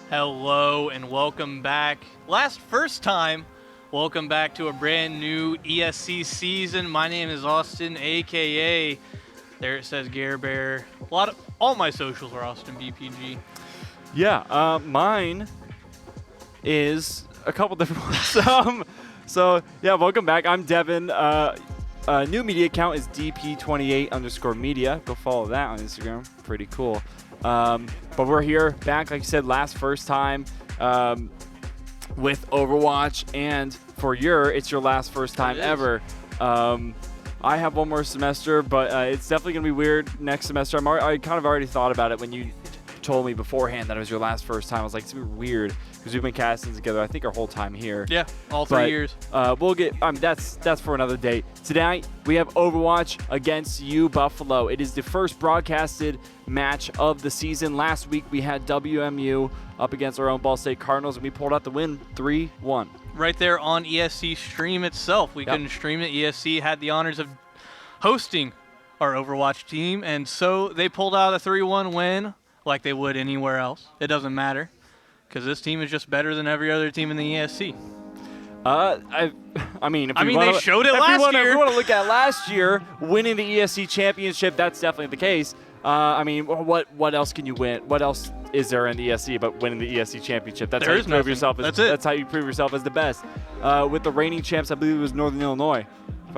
Hello and welcome back. Welcome back to a brand new ESC season. My name is Austin, aka there it says Gare Bear. All my socials are Austin BPG. Yeah, mine is a couple different ones. So yeah, welcome back. I'm Devin. New media account is DP28_media. Go follow that on Instagram. Pretty cool. But we're here back, like you said, first time with Overwatch, and for it's your first time ever. I have one more semester, but it's definitely gonna be weird next semester. I kind of already thought about it when you told me beforehand that it was your first time. I was like, it's gonna be weird because we've been casting together, I think, our whole time here. Yeah, all 3 years. We'll get. That's for another day. Tonight we have Overwatch against U Buffalo. It is the first broadcasted match of the season. Last week we had WMU up against our own Ball State Cardinals, and we pulled out the win, 3-1. Right there on ESC stream itself. We couldn't stream it. ESC had the honors of hosting our Overwatch team, and so they pulled out a 3-1 win like they would anywhere else. It doesn't matter, because this team is just better than every other team in the ESC. They showed it last year. If you want to look at last year, winning the ESC championship, that's definitely the case. What else can you win? What else is there in the ESC but winning the ESC championship? That's how you prove yourself. That's how you prove yourself as the best. With the reigning champs, I believe it was Northern Illinois. If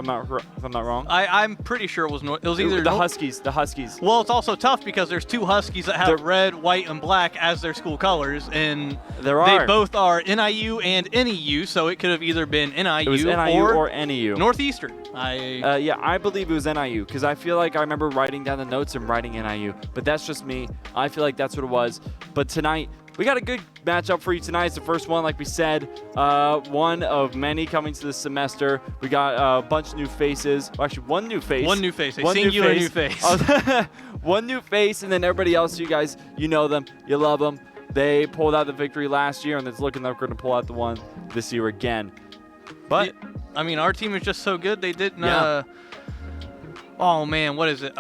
I'm not wrong. I'm pretty sure it was either the Huskies. The Huskies. Well, it's also tough because there's two Huskies that have red, white, and black as their school colors, and they both are NIU and NEU, so it could have either been NIU, or NEU. Northeastern. I believe it was NIU because I feel like I remember writing down the notes and writing NIU, but that's just me. I feel like that's what it was. But tonight, we got a good matchup for you tonight. It's the first one, like we said, one of many coming to this semester. We got a bunch of new faces. Well, actually, one new face. One new face. A singular new face. One new face, and then everybody else, you guys, you know them, you love them. They pulled out the victory last year, and it's looking like we're going to pull out the one this year again. But our team is just so good. They didn't. Oh man, what is it?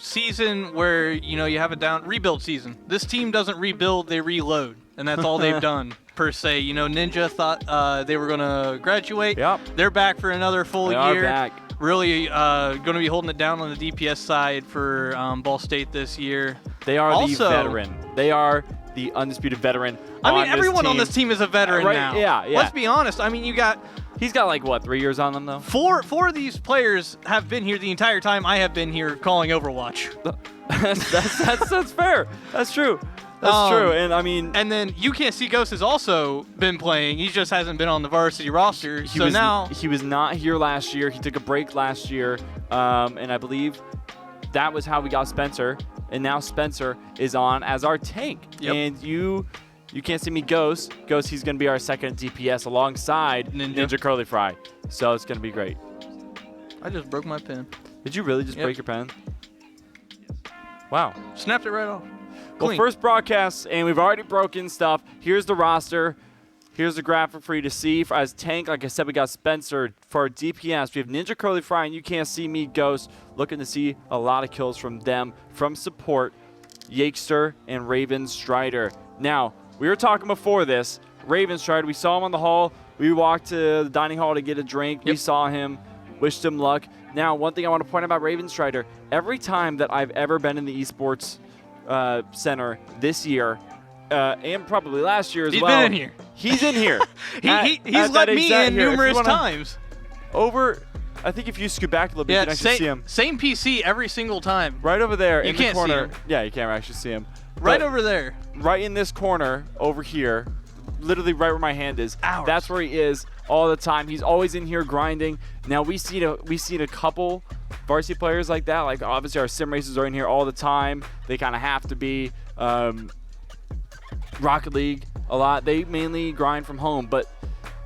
Season where you have a rebuild season. This team doesn't rebuild, they reload, and that's all they've done per se. Ninja thought they were gonna graduate. Yep. They're back for another full year. They are back. Really gonna be holding it down on the DPS side for Ball State this year. They are the veteran. They are the undisputed veteran. Everyone on this team is a veteran now. Yeah. Let's be honest. He's got 3 years on them though. Four of these players have been here the entire time I have been here calling Overwatch. that's fair. That's true. That's true. And and then You Can't See Ghost has also been playing. He just hasn't been on the varsity roster. He was not here last year. He took a break last year, and I believe that was how we got Spencer. And now Spencer is on as our tank. Yep. And you can't see me, Ghost. He's going to be our second DPS alongside Ninja Curly Fry. So it's going to be great. I just broke my pen. Did you really just break your pen? Wow. Snapped it right off. Well, first broadcast, and we've already broken stuff. Here's the roster. Here's the graphic for you to see. As tank, like I said, we got Spencer. For our DPS, we have Ninja Curly Fry, and You Can't See Me, Ghost. Looking to see a lot of kills from them. From support, Yakester and Raven Strider. Now, we were talking before this. Raven Strider, we saw him on the hall. We walked to the dining hall to get a drink. Yep. We saw him, wished him luck. Now, one thing I want to point out about Raven Strider, every time that I've ever been in the Esports Center this year, and probably last year as He's well. He's been in here. He's in here. He's let me in numerous times. I think if you scoot back a little bit, you can actually see him. Same PC every single time. Right over there in the corner. You can't see him. Yeah, you can't actually see him. Right over there. Right in this corner over here, literally right where my hand is. Ours. That's where he is all the time. He's always in here grinding. Now we've seen a couple varsity players like that. Like obviously our sim racers are in here all the time. They kind of have to be. Rocket League a lot. They mainly grind from home, but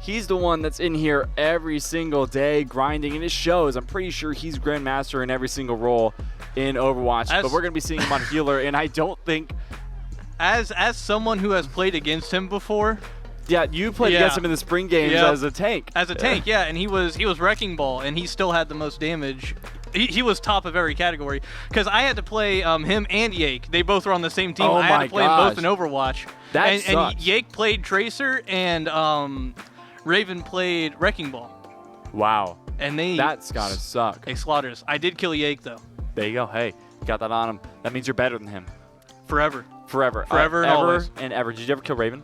he's the one that's in here every single day grinding, and it shows. I'm pretty sure he's Grandmaster in every single role in Overwatch, but we're going to be seeing him on healer, and I don't think... As someone who has played against him before... Yeah, you played against him in the spring games as a tank. As a tank, yeah, and he was Wrecking Ball, and he still had the most damage he was top of every category because I had to play him and Yake. They both were on the same team. Oh I had my to play them both gosh. in Overwatch. That and sucks. Yake played Tracer and Raven played Wrecking Ball. Wow. And That's gotta suck. They slaughtered us. I did kill Yake though. There you go. Hey, you got that on him. That means you're better than him. Forever. Forever. Forever and ever always. and ever. Did you ever kill Raven?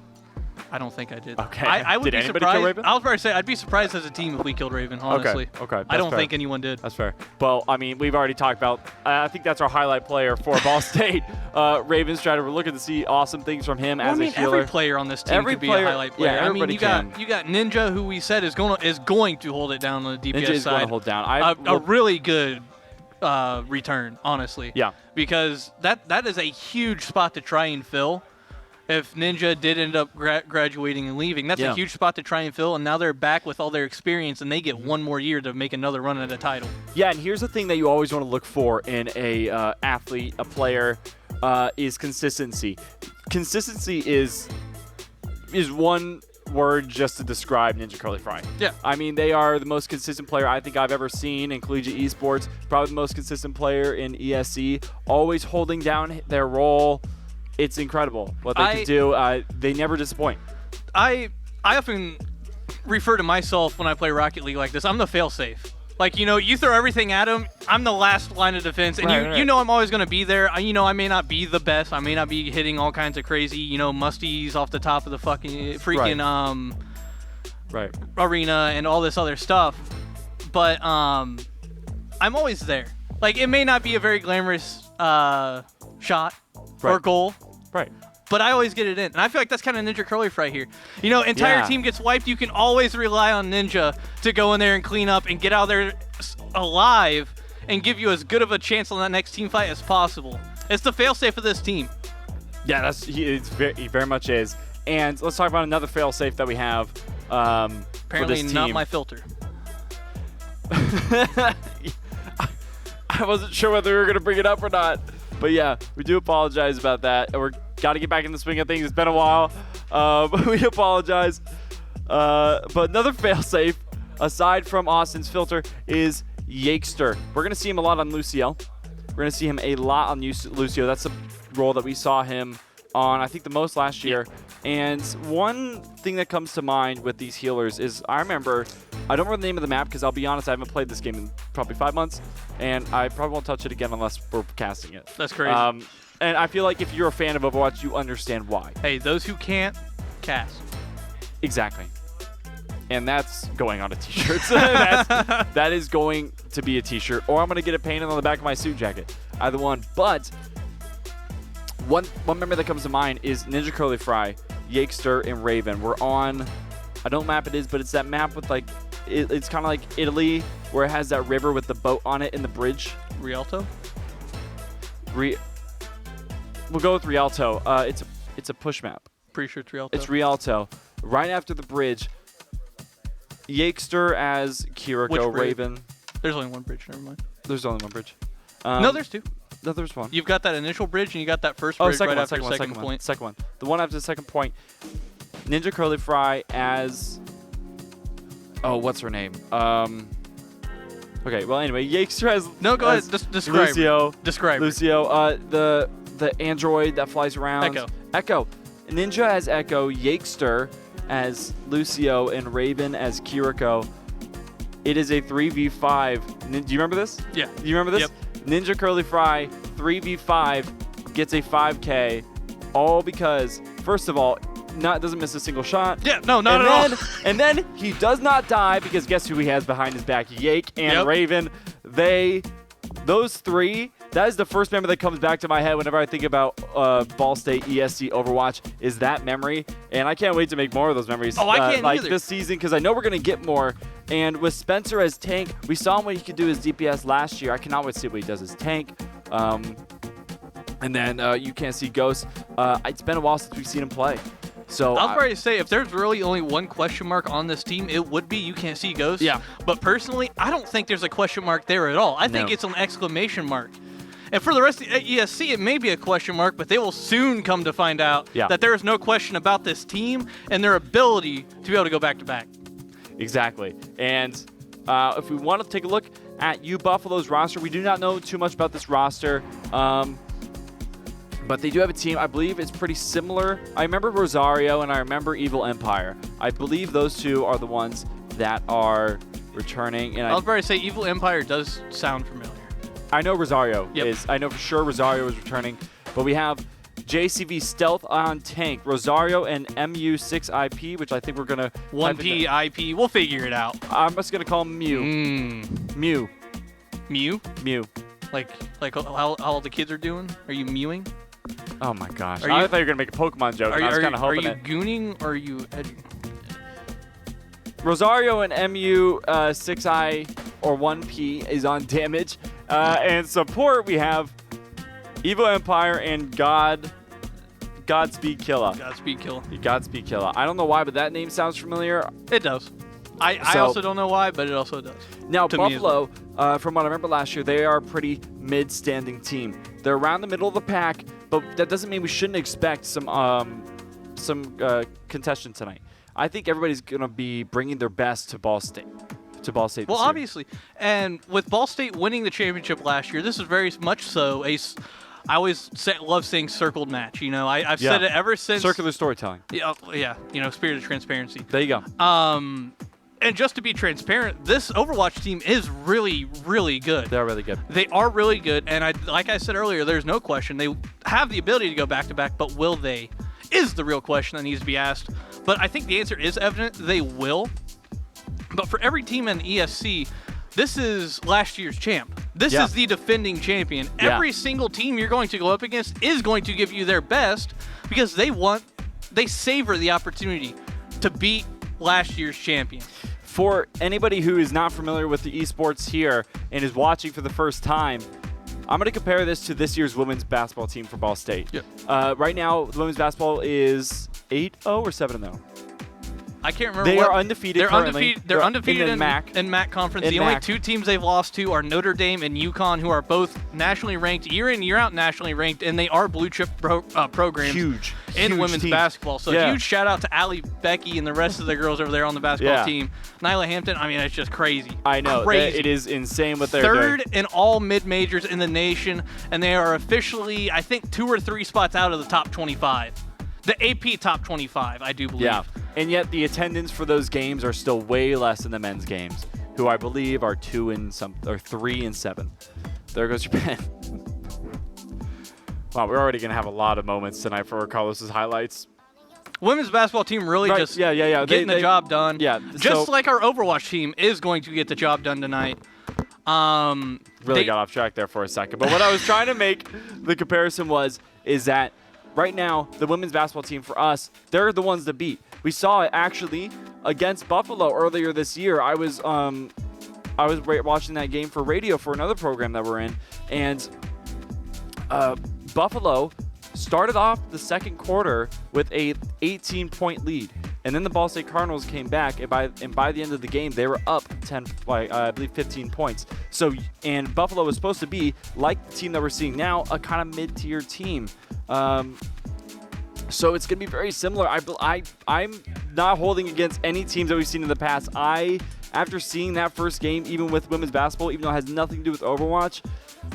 I don't think I did. Okay. I would Did be anybody kill surprised. Raven? I was about to say I'd be surprised as a team if we killed Raven. Honestly. Okay. I That's don't fair. think anyone did. That's fair. Well, I mean, we've already talked about. I think that's our highlight player for Ball State. Raven Strider. We're looking to see awesome things from him as a healer. Every player on this team could be a highlight player. Yeah, I mean, everybody you got Ninja, who we said is going to hold it down on the DPS Ninja is side. going to hold down. A really good return, honestly. Yeah. Because that is a huge spot to try and fill. If Ninja did end up graduating and leaving, that's a huge spot to try and fill, and now they're back with all their experience, and they get one more year to make another run at a title. Yeah, and here's the thing that you always want to look for in a athlete, a player, is consistency. Consistency is one word just to describe Ninja Curly Fry. Yeah. I mean, they are the most consistent player I think I've ever seen in collegiate esports, probably the most consistent player in ESC, always holding down their role. It's incredible what they can do. They never disappoint. I often refer to myself when I play Rocket League like this. I'm the failsafe. Like, you throw everything at them, I'm the last line of defense. And you know I'm always going to be there. I may not be the best. I may not be hitting all kinds of crazy, musties off the top of the freaking arena and all this other stuff. But I'm always there. Like, it may not be a very glamorous shot or goal. Right. But I always get it in. And I feel like that's kind of Ninja Curly Fry here. Entire team gets wiped. You can always rely on Ninja to go in there and clean up and get out there alive and give you as good of a chance on that next team fight as possible. It's the failsafe of this team. Yeah, he very much is. And let's talk about another failsafe that we have Apparently for this team. not my filter. I wasn't sure whether we were going to bring it up or not. But yeah, we do apologize about that. We're got to get back in the swing of things. It's been a while. We apologize. But another failsafe, aside from Austin's filter, is Yakester. We're going to see him a lot on Lucio. We're going to see him a lot on Lucio. That's a role that we saw him on, I think, the most last year. And one thing that comes to mind with these healers is I don't remember the name of the map because I'll be honest, I haven't played this game in probably 5 months, and I probably won't touch it again unless we're casting it. That's crazy. And I feel like if you're a fan of Overwatch, you understand why. Hey, those who can't, cast. Exactly. And that's going on a t-shirt. That is going to be a t-shirt, or I'm going to get it painted on the back of my suit jacket. Either one. But one member that comes to mind is Ninja Curly Fry, Yakester, and Raven. We're on, I don't know what map it is, but it's that map with like, it's kind of like Italy, where it has that river with the boat on it and the bridge. Rialto? We'll go with Rialto. It's a push map. Pretty sure it's Rialto. It's Rialto. Right after the bridge. Yakester as Kiriko, Which bridge? Raven. There's only one bridge, never mind. There's only one bridge. No, there's two. No, there's one. You've got that initial bridge and you got that first bridge right after the second point. Second one. The one after the second point. Ninja Curly Fry as... Oh, what's her name? Okay, well, anyway, Yakester has... No, go ahead. Describe Lucio. Describe Lucio. The android that flies around. Echo. Ninja as Echo. Yakester as Lucio. And Raven as Kiriko. It is a 3v5. Do you remember this? Yeah. Do you remember this? Yep. Ninja Curly Fry, 3v5, gets a 5K. All because, first of all, doesn't miss a single shot. Yeah, no, not at all. And then he does not die because guess who he has behind his back? Yake and Raven. Those three, that is the first memory that comes back to my head whenever I think about Ball State, ESC, Overwatch, is that memory. And I can't wait to make more of those memories I can't like either. this season because I know we're going to get more. And with Spencer as tank, we saw what he could do as DPS last year. I cannot wait to see what he does as tank. And then you can't see Ghost. It's been a while since we've seen him play. So I was ready to say, if there's really only one question mark on this team, it would be you can't see Ghost. Yeah. But personally, I don't think there's a question mark there at all. I think it's an exclamation mark. And for the rest of the ESC, it may be a question mark, but they will soon come to find out that there is no question about this team and their ability to be able to go back-to-back. Exactly. And if we want to take a look, at UBuffalo's roster. We do not know too much about this roster, but they do have a team. I believe it's pretty similar. I remember Rosario and I remember Evil Empire. I believe those two are the ones that are returning. And I was about to say Evil Empire does sound familiar. I know Rosario Yep. is. I know for sure Rosario is returning, but we have JCV Stealth on Tank, Rosario, and MU6IP, which I think we're going to... 1P, IP, we'll figure it out. I'm just going to call him Mew. Mew. Mew? Mew. Like how all the kids are doing? Are you mewing? Oh my gosh. Are I you- thought you were going to make a Pokemon joke. I was kind of hoping Are you it. gooning or are you edging? Rosario and MU6I or 1P is on damage. And support, we have Evil Empire and Godspeed Killa. Godspeed Kill. Godspeed Killa. I don't know why, but that name sounds familiar. It does. I So- also don't know why, but it also does. Now, To me as Buffalo, from what I remember last year, they are a pretty mid-standing team. They're around the middle of the pack, but that doesn't mean we shouldn't expect some contention tonight. I think everybody's going to be bringing their best to Ball State. Well, this year. obviously. And with Ball State winning the championship last year, this is very much so I always love saying circled match. You know, I've said it ever since. Circular storytelling. Yeah. You know, spirit of transparency. There you go. And just to be transparent, this Overwatch team is really, really good. They're really good. They are really good, and like I said earlier, there's no question. They have the ability to go back-to-back, but will they? Is the real question that needs to be asked. But I think the answer is evident. They will. But for every team in the ESC, this is last year's champ. This is the defending champion. Yeah. Every single team you're going to go up against is going to give you their best because they savor the opportunity to beat last year's champion. For anybody who is not familiar with the esports here and is watching for the first time, I'm going to compare this to this year's women's basketball team for Ball State. Yep. Right now, the women's basketball is 8-0 or 7-0. I can't remember. They are undefeated They're currently. undefeated. They're undefeated in MAC. MAC conference. In The only MAC. two teams they've lost to are Notre Dame and UConn, who are both nationally ranked, year in year out nationally ranked, and they are blue chip programs Huge women's teams. basketball. So Yeah. huge shout out to Allie, Becky, and the rest of the girls over there on the basketball team. Nyla Hampton. I mean, it's just crazy. I know. Crazy. It is insane what they're Third doing. in all mid majors in the nation, and they are officially, I think, 2 or 3 spots out of the top 25. The AP top 25, I do believe. Yeah. And yet the attendance for those games are still way less than the men's games, who I believe are 3 and 7. There goes your pen. Wow, we're already going to have a lot of moments tonight for Carlos's highlights. Women's basketball team really just getting the job done. Yeah. Just like our Overwatch team is going to get the job done tonight. Really got off track there for a second. But what I was trying to make the comparison is that right now, the women's basketball team for us, they're the ones to beat. We saw it actually against Buffalo earlier this year. I was watching that game for radio for another program that we're in, and Buffalo started off the second quarter with a 18-point lead, and then the Ball State Cardinals came back, and by the end of the game, they were up 15 points. So, and Buffalo was supposed to be like the team that we're seeing now, a kind of mid-tier team. So it's going to be very similar. I'm not holding against any teams that we've seen in the past. After seeing that first game, even with women's basketball, even though it has nothing to do with Overwatch,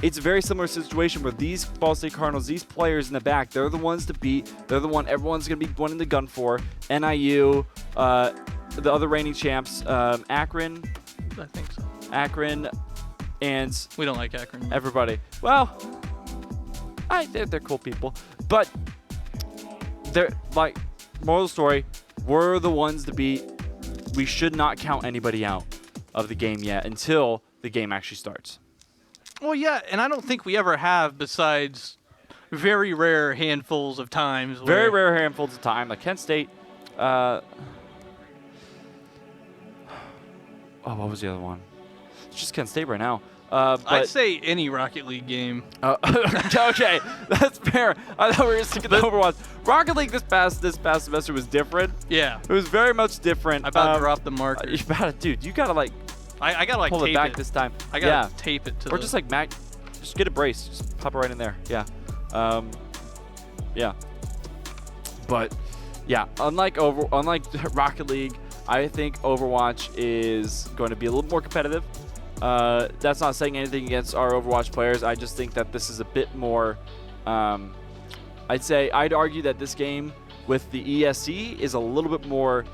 it's a very similar situation where these Ball State Cardinals, these players in the back, they're the ones to beat. They're the one everyone's going to be wanting the gun for. NIU, the other reigning champs, Akron. I think so. Akron, and We don't like Akron. everybody. Well, they're cool people, but they're like, moral of the story, we're the ones to beat. We should not count anybody out of the game yet until the game actually starts. Well, yeah, and I don't think we ever have, besides very rare handfuls of times. Very where rare handfuls of time, like Kent State. What was the other one? It's just Kent State right now. I'd say any Rocket League game. Okay, that's fair. I thought we were sticking to Overwatch. Rocket League this past semester was different. Yeah. It was very much different. I about dropped the marker. You gotta, dude. You gotta like I gotta like pull it tape back this time. I gotta tape it to. Or just like just get a brace. Just pop it right in there. Yeah. Yeah. But yeah, unlike Rocket League, I think Overwatch is going to be a little more competitive. That's not saying anything against our Overwatch players. I just think that this is a bit more, I'd argue that this game with the ESC is a little bit more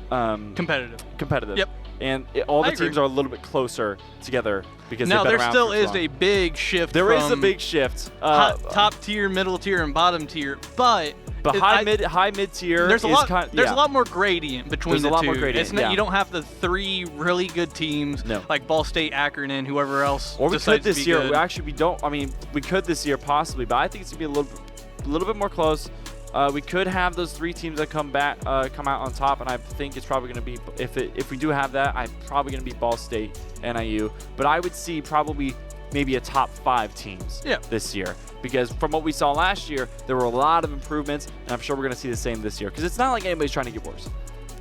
competitive. Yep. And all the I agree. teams are a little bit closer together because Now, they've been there around still for is so long. a big shift. There is a from big shift. top tier, middle tier, and bottom tier, but high mid tier. There's a lot. There's yeah. a lot more gradient between There's the a lot two. more gradient, It's not, yeah. You don't have the 3 really good teams like Ball State, Akron, and whoever else. Or we decides could this to be year. good. We don't. I mean, we could this year possibly, but I think it's gonna be a little bit more close. We could have those 3 teams that come out on top, and I think it's probably going to be if we do have that, I'm probably going to be Ball State, NIU. But I would see probably maybe a top 5 teams this year, because from what we saw last year, there were a lot of improvements, and I'm sure we're going to see the same this year. Because it's not like anybody's trying to get worse.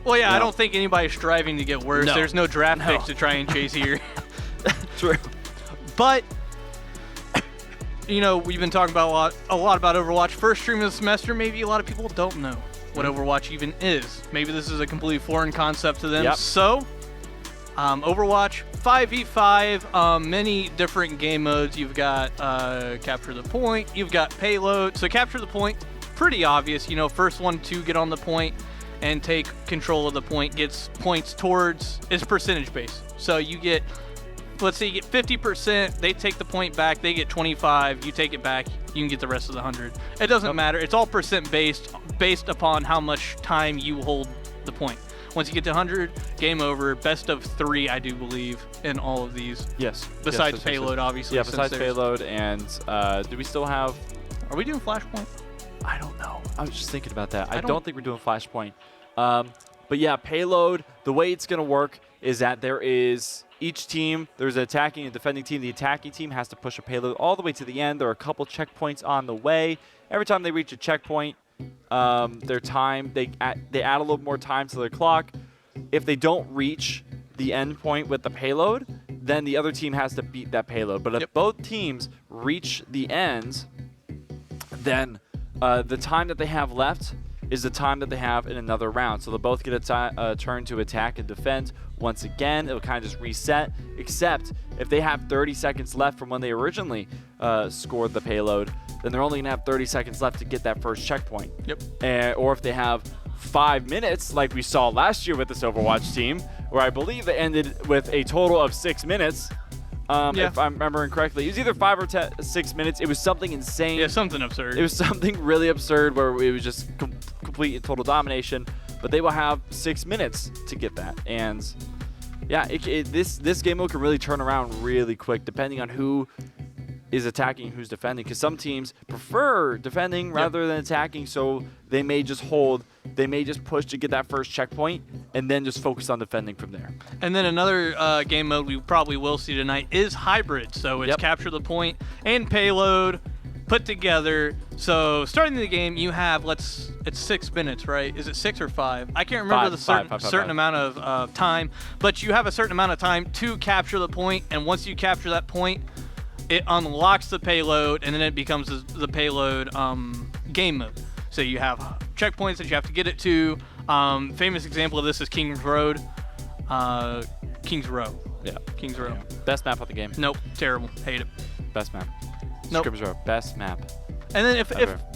Well, yeah, No. I don't think anybody's striving to get worse. No. There's no draft picks to try and chase here. True. But we've been talking about a lot about Overwatch. First stream of the semester, maybe a lot of people don't know what Overwatch even is. Maybe this is a completely foreign concept to them. Yep. So, Overwatch 5v5, many different game modes. You've got capture the point, you've got payload. So capture the point, pretty obvious. First one to get on the point and take control of the point gets points towards, it's percentage based. So you get, let's say you get 50%, they take the point back, they get 25, you take it back, you can get the rest of the 100. It doesn't matter. It's all percent based upon how much time you hold the point. Once you get to 100, game over. Best of 3, I do believe, in all of these. Yes. Besides yes. payload, obviously. Yeah, since besides there's- payload, and do we still have? Are we doing Flashpoint? I don't know. I was just thinking about that. I don't- don't think we're doing Flashpoint. But yeah, payload, the way it's going to work is that there is each team, there's an attacking and defending team. The attacking team has to push a payload all the way to the end. There are a couple checkpoints on the way. Every time they reach a checkpoint, their time, they add a little more time to their clock. If they don't reach the end point with the payload, then the other team has to beat that payload. But if both teams reach the end, then the time that they have left is the time that they have in another round. So they'll both get a turn to attack and defend. Once again, it'll kind of just reset, except if they have 30 seconds left from when they originally scored the payload, then they're only going to have 30 seconds left to get that first checkpoint. Yep. Or if they have 5 minutes, like we saw last year with this Overwatch team, where I believe they ended with a total of 6 minutes, if I'm remembering correctly. It was either 5 or 6 minutes. It was something insane. Yeah, something absurd. It was something really absurd where it was just complete and total domination. But they will have 6 minutes to get that. And yeah, this game mode can really turn around really quick depending on who is attacking, who's defending. Because some teams prefer defending rather than attacking, so they may just hold, they may just push to get that first checkpoint and then just focus on defending from there. And then another game mode we probably will see tonight is hybrid. So it's capture the point and payload put together. So starting the game, you have, it's 6 minutes, right? Is it 6 or 5? I can't remember the certain amount of time, but you have a certain amount of time to capture the point, and once you capture that point, it unlocks the payload, and then it becomes the payload game mode. So you have checkpoints that you have to get it to. Famous example of this is King's Road. King's Row. Yeah. King's Row. Yeah. Best map of the game. Nope. Terrible. Hate it. Best map. Nope. Scrimmage Row. Best map. And then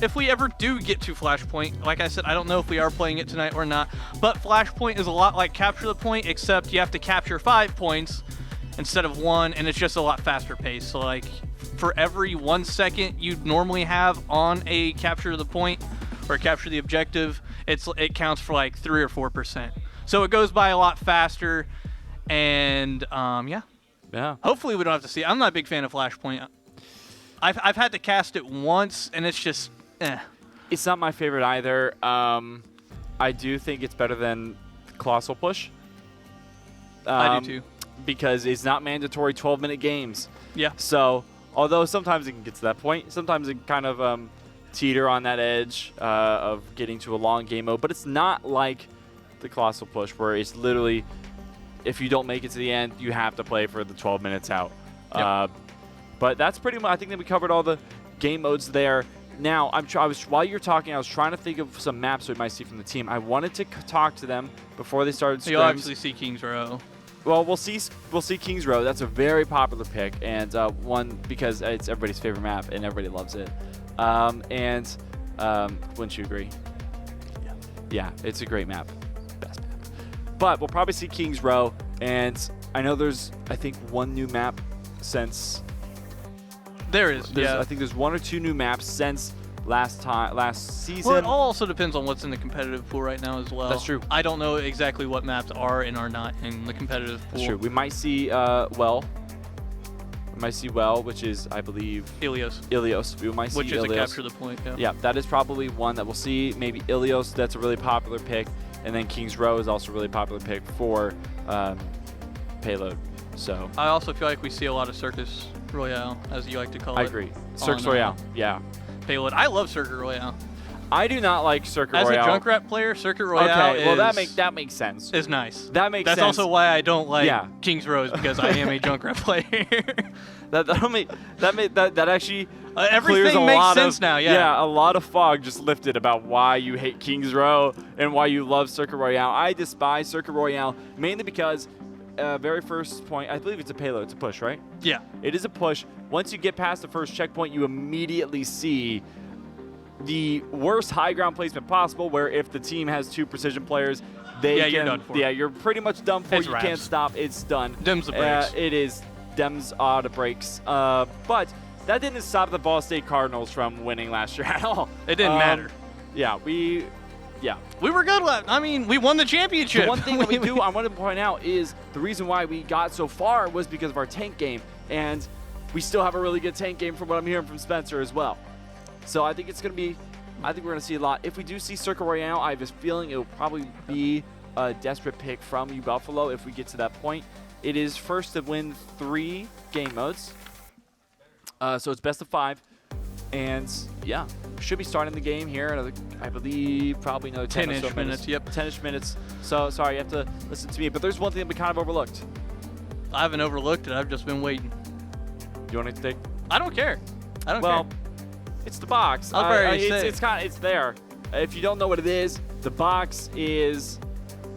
if we ever do get to Flashpoint, like I said, I don't know if we are playing it tonight or not, but Flashpoint is a lot like Capture the Point, except you have to capture 5 points instead of 1, and it's just a lot faster pace. So like for every 1 second you'd normally have on a Capture the Point or capture the objective, it counts for like 3 or 4%. So it goes by a lot faster, and Yeah. hopefully we don't have to see it. I'm not a big fan of Flashpoint. I've had to cast it once, and it's just, It's not my favorite either. I do think it's better than Colossal Push. I do too. Because it's not mandatory 12-minute games. Yeah. So, although sometimes it can get to that point, sometimes it kind of teeter on that edge of getting to a long game mode. But it's not like the Colossal Push, where it's literally, if you don't make it to the end, you have to play for the 12 minutes out. Yep. But that's pretty much, I think that we covered all the game modes there. Now, while you're talking, I was trying to think of some maps we might see from the team. I wanted to talk to them before they started scrims. You'll actually see King's Row. Well, we'll see Kings Row. That's a very popular pick, and one because it's everybody's favorite map and everybody loves it. Wouldn't you agree? Yeah, it's a great map, best map. But we'll probably see Kings Row, and I know there's I think one new map since. There is. Yeah. I think there's 1 or 2 new maps since last season. Well, it all also depends on what's in the competitive pool right now as well. That's true. I don't know exactly what maps are and are not in the competitive pool. That's true. We might see Well. We might see Well, which is, I believe, Ilios. We might see Which is Ilios. a capture the point. Yeah. Yeah, that is probably one that we'll see. Maybe Ilios, that's a really popular pick. And then Kings Row is also a really popular pick for payload. So I also feel like we see a lot of Circus Royale, as you like to call it. I agree. Circus Royale, yeah. Payload. I love Circuit Royale. I do not like Circuit As Royale. As a Junkrat player, Circuit Royale okay, well that makes sense. Is nice. That makes sense. That's also why I don't like Kings Row, is because I am a Junkrat player. that actually everything makes sense now. Yeah, a lot of fog just lifted about why you hate Kings Row and why you love Circuit Royale. I despise Circuit Royale mainly because very first point, I believe it's a payload. It's a push, right? Yeah. It is a push. Once you get past the first checkpoint, you immediately see the worst high ground placement possible, where if the team has 2 precision players, you're done for. Yeah, you're pretty much done for. It's you wraps. Can't stop. It's done. Dems the brakes. It is Dems the brakes. But that didn't stop the Ball State Cardinals from winning last year at all. It didn't matter. Yeah, we were good. I mean, we won the championship. The one thing that we do, I want to point out, is the reason why we got so far was because of our tank game, and we still have a really good tank game from what I'm hearing from Spencer as well. So I think it's going to be, I think we're going to see a lot. If we do see Circuit Royale, I have this feeling it will probably be a desperate pick from U Buffalo if we get to that point. It is first to win 3 game modes, so it's best of 5. And yeah, should be starting the game here in, I believe, probably another 10 10-ish or so minutes. Yep. 10-ish minutes. So sorry, you have to listen to me. But there's one thing that we kind of overlooked. I haven't overlooked it. I've just been waiting. You want to take? I don't care. I don't care. Well, it's the box. It's there. If you don't know what it is, the box is.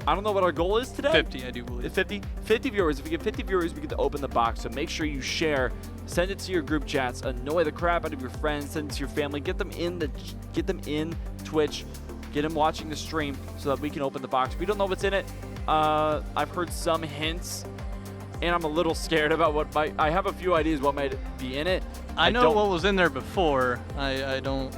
I don't know what our goal is today. 50, I do believe. 50 viewers. If we get 50 viewers, we get to open the box. So make sure you share. Send it to your group chats. Annoy the crap out of your friends. Send it to your family. Get them in Twitch. Get them watching the stream so that we can open the box. We don't know what's in it. I've heard some hints, and I'm a little scared about what might. I have a few ideas what might be in it. I know what was in there before. I don't.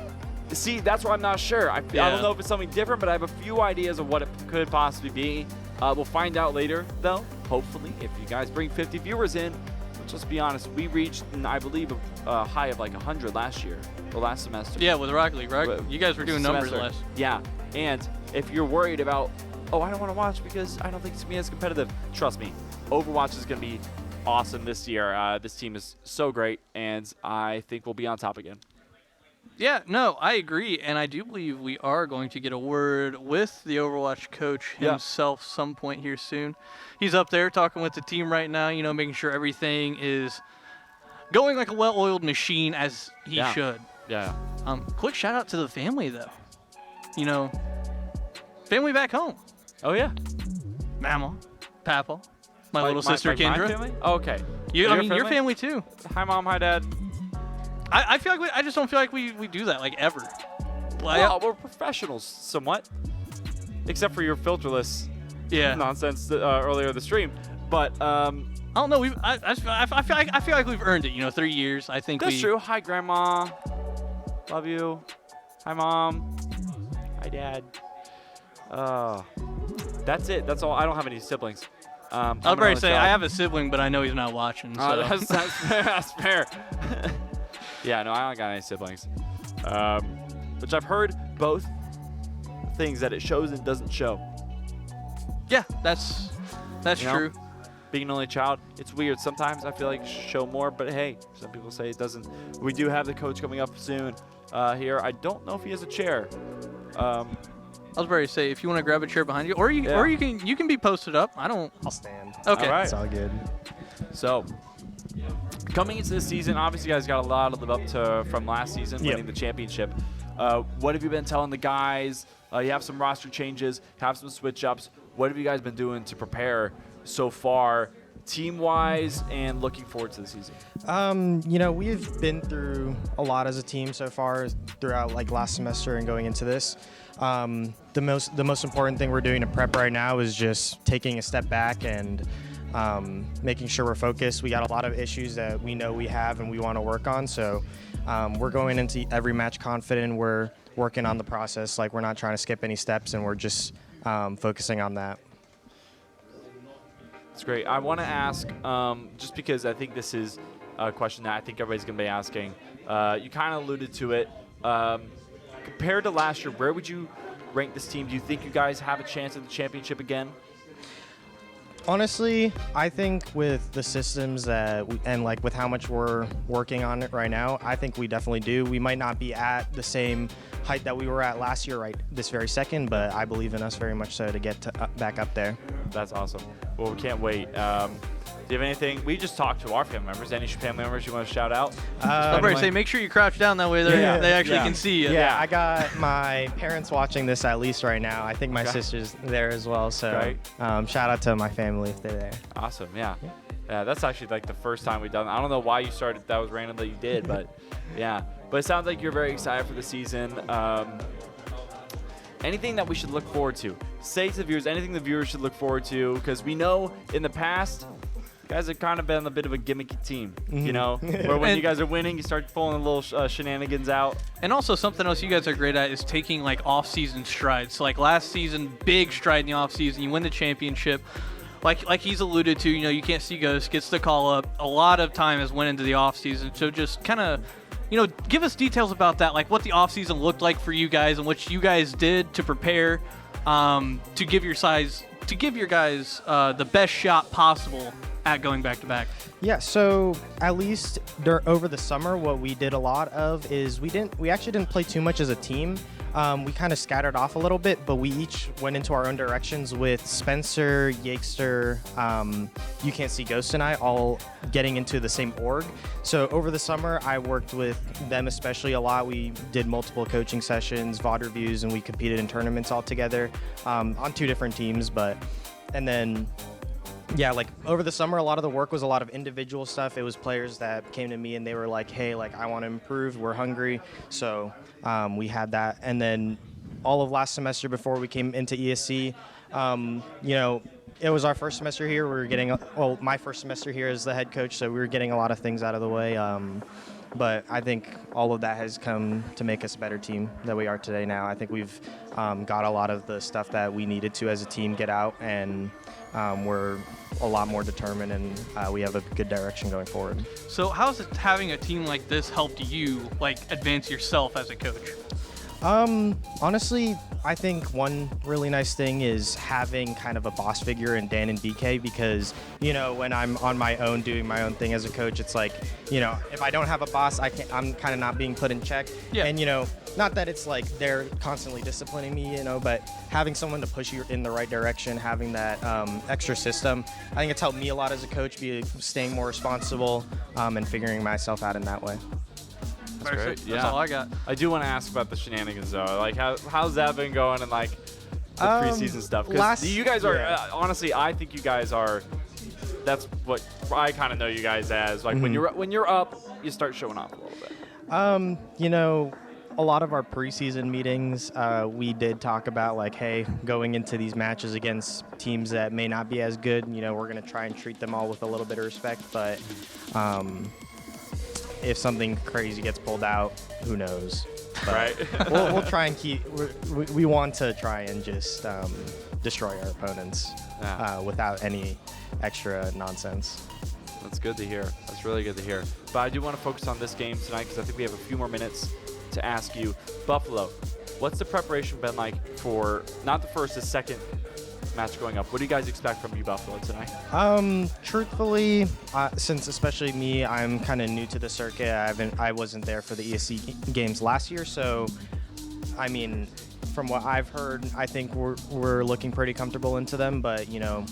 See, that's why I'm not sure. I don't know if it's something different, but I have a few ideas of what it could possibly be. We'll find out later, though, hopefully, if you guys bring 50 viewers in. Which, let's be honest, we reached, I believe, a high of like 100 last year, or last semester. Yeah, with Rocket League, right? You guys were doing numbers last. Yeah, and if you're worried about, oh, I don't want to watch because I don't think it's going to be as competitive, trust me, Overwatch is going to be awesome this year. This team is so great, and I think we'll be on top again. Yeah, no, I agree, and I do believe we are going to get a word with the Overwatch coach himself some point here soon. He's up there talking with the team right now, making sure everything is going like a well-oiled machine as he should. Yeah. Quick shout-out to the family, though. Family back home. Oh, yeah. Mama, Papa, my little sister, Kendra. My family? Oh, okay. Your family, too. Hi, Mom. Hi, Dad. I feel like I just don't feel like we do that, like, ever. Well, we're professionals, somewhat. Except for your filterless nonsense earlier in the stream. But, I don't know. I feel like we've earned it, 3 years. I think that's true. Hi, Grandma. Love you. Hi, Mom. Hi, Dad. That's it. That's all. I don't have any siblings. I was about to say, I have a sibling, but I know he's not watching. So. That's fair. Yeah, no, I don't got any siblings. Which I've heard both things that it shows and doesn't show. Yeah, that's true. Being an only child, it's weird. Sometimes I feel like show more, but hey, some people say it doesn't. We do have the coach coming up soon here. I don't know if he has a chair. I was about to say, if you want to grab a chair behind you, or you can be posted up. I'll stand. Okay. All right. It's all good. So, coming into this season, obviously you guys got a lot to live up to from last season, winning the championship. What have you been telling the guys? You have some roster changes, have some switch ups. What have you guys been doing to prepare so far, team-wise, and looking forward to the season? You know, we've been through a lot as a team so far throughout like last semester and going into this. The most important thing we're doing to prep right now is just taking a step back and making sure we're focused. We got a lot of issues that we know we have and we want to work on. So we're going into every match confident. We're working on the process. Like, we're not trying to skip any steps, and we're just focusing on that. It's great. I want to ask, just because I think this is a question that I think everybody's going to be asking. You kind of alluded to it. Compared to last year, where would you rank this team? Do you think you guys have a chance at the championship again? Honestly, I think with the systems and like with how much we're working on it right now, I think we definitely do. We might not be at the same height that we were at last year right this very second, but I believe in us very much so to get back up there. That's awesome. Well, we can't wait. Do you have anything? We just talked to our family members. Any family members you want to shout out? I'm ready to say, make sure you crouch down. That way they actually can see you. Yeah, I got my parents watching this at least right now. I think my sister's there as well. So shout out to my family if they're there. Awesome. Yeah. That's actually like the first time we've done. I don't know why you started. That was random that you did, but yeah. But it sounds like you're very excited for the season. Anything that we should look forward to? Say to the viewers, anything the viewers should look forward to, because we know in the past, you guys have kind of been a bit of a gimmicky team, you know, where when you guys are winning, you start pulling a little shenanigans out. And also something else you guys are great at is taking like off-season strides. So like last season, big stride in the off-season, you win the championship. Like he's alluded to, you know, you can't see Ghost, gets the call up. A lot of time has went into the off-season. So just kind of, you know, give us details about that, like what the off-season looked like for you guys and what you guys did to prepare to give your guys the best shot possible at going back-to-back. Yeah, so at least over the summer, what we did a lot of is we actually didn't play too much as a team. We kind of scattered off a little bit, but we each went into our own directions with Spencer, Yakester, You Can't See Ghosts, and I all getting into the same org. So over the summer, I worked with them especially a lot. We did multiple coaching sessions, VOD reviews, and we competed in tournaments all together on 2 different teams. And then yeah, like over the summer, a lot of the work was a lot of individual stuff. It was players that came to me and they were like, hey, like I want to improve. We're hungry. So we had that. And then all of last semester before we came into ESC, you know, it was our first semester here. We were getting, my first semester here as the head coach. So we were getting a lot of things out of the way. But I think all of that has come to make us a better team that we are today now. I think we've got a lot of the stuff that we needed to as a team get out, and we're a lot more determined, and we have a good direction going forward. So how has having a team like this helped you like advance yourself as a coach? Honestly, I think one really nice thing is having kind of a boss figure in Dan and BK, because, you know, when I'm on my own doing my own thing as a coach, it's like, you know, if I don't have a boss, I'm kind of not being put in check. Yeah. And, you know, not that it's like they're constantly disciplining me, you know, but having someone to push you in the right direction, having that extra system, I think it's helped me a lot as a coach, staying more responsible and figuring myself out in that way. That's great. That's all I got. I do want to ask about the shenanigans though. Like, how's that been going, and like the preseason stuff? Because you guys are honestly, I think you guys are. That's what I kind of know you guys as. Like when you're up, you start showing off a little bit. You know, a lot of our preseason meetings, we did talk about like, hey, going into these matches against teams that may not be as good, you know, we're gonna try and treat them all with a little bit of respect, but. If something crazy gets pulled out, who knows? But right. we'll try and we want to try and just destroy our opponents without any extra nonsense. That's good to hear. That's really good to hear. But I do want to focus on this game tonight because I think we have a few more minutes to ask you. Buffalo, what's the preparation been like for not the first, the second match going up? What do you guys expect from you, Buffalo, tonight? Truthfully, since especially me, I'm kind of new to the circuit. I wasn't there for the ESC games last year, so I mean, from what I've heard, I think we're looking pretty comfortable into them. But you know,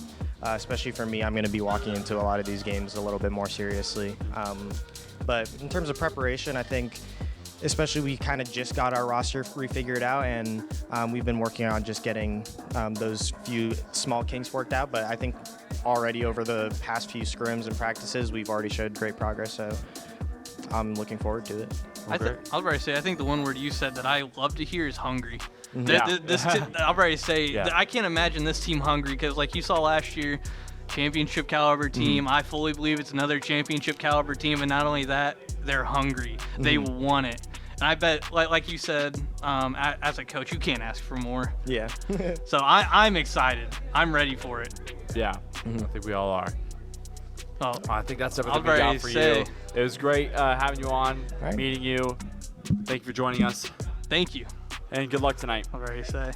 especially for me, I'm going to be walking into a lot of these games a little bit more seriously. But in terms of preparation, I think especially we kind of just got our roster refigured out, and we've been working on just getting those few small kinks worked out. But I think already over the past few scrims and practices, we've already showed great progress. So I'm looking forward to it. I was ready to say, I think the one word you said that I love to hear is hungry. Mm-hmm. I'll ready to say, I can't imagine this team hungry, because like you saw last year, championship caliber team. I fully believe it's another championship caliber team, and not only that, they're hungry. They want it. And I bet, like you said, as a coach, you can't ask for more. Yeah. So I'm excited. I'm ready for it. Yeah, I think we all are. Oh, I think that's everything we got for you. It was great having you on, meeting you. Thank you for joining us. Thank you. And good luck tonight. I'll already say.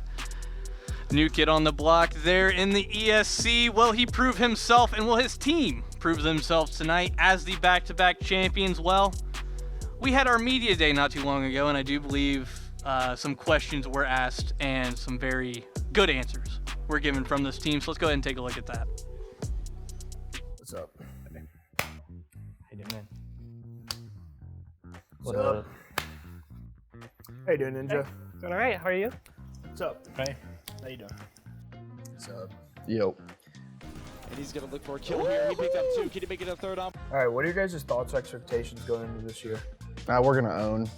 New kid on the block there in the ESC. Will he prove himself, and will his team prove themselves tonight as the back-to-back champions? Well, we had our media day not too long ago, and I do believe some questions were asked and some very good answers were given from this team. So let's go ahead and take a look at that. What's up? How you doing, man? What's up? How you doing, Ninja? Hey, doing all right. How are you? What's up? Hey. How you doing? What's up? Yo. And he's going to look for a kill here. He picked up 2. Can he make it a third up? All right, what are your guys' thoughts or expectations going into this year? We're going to own.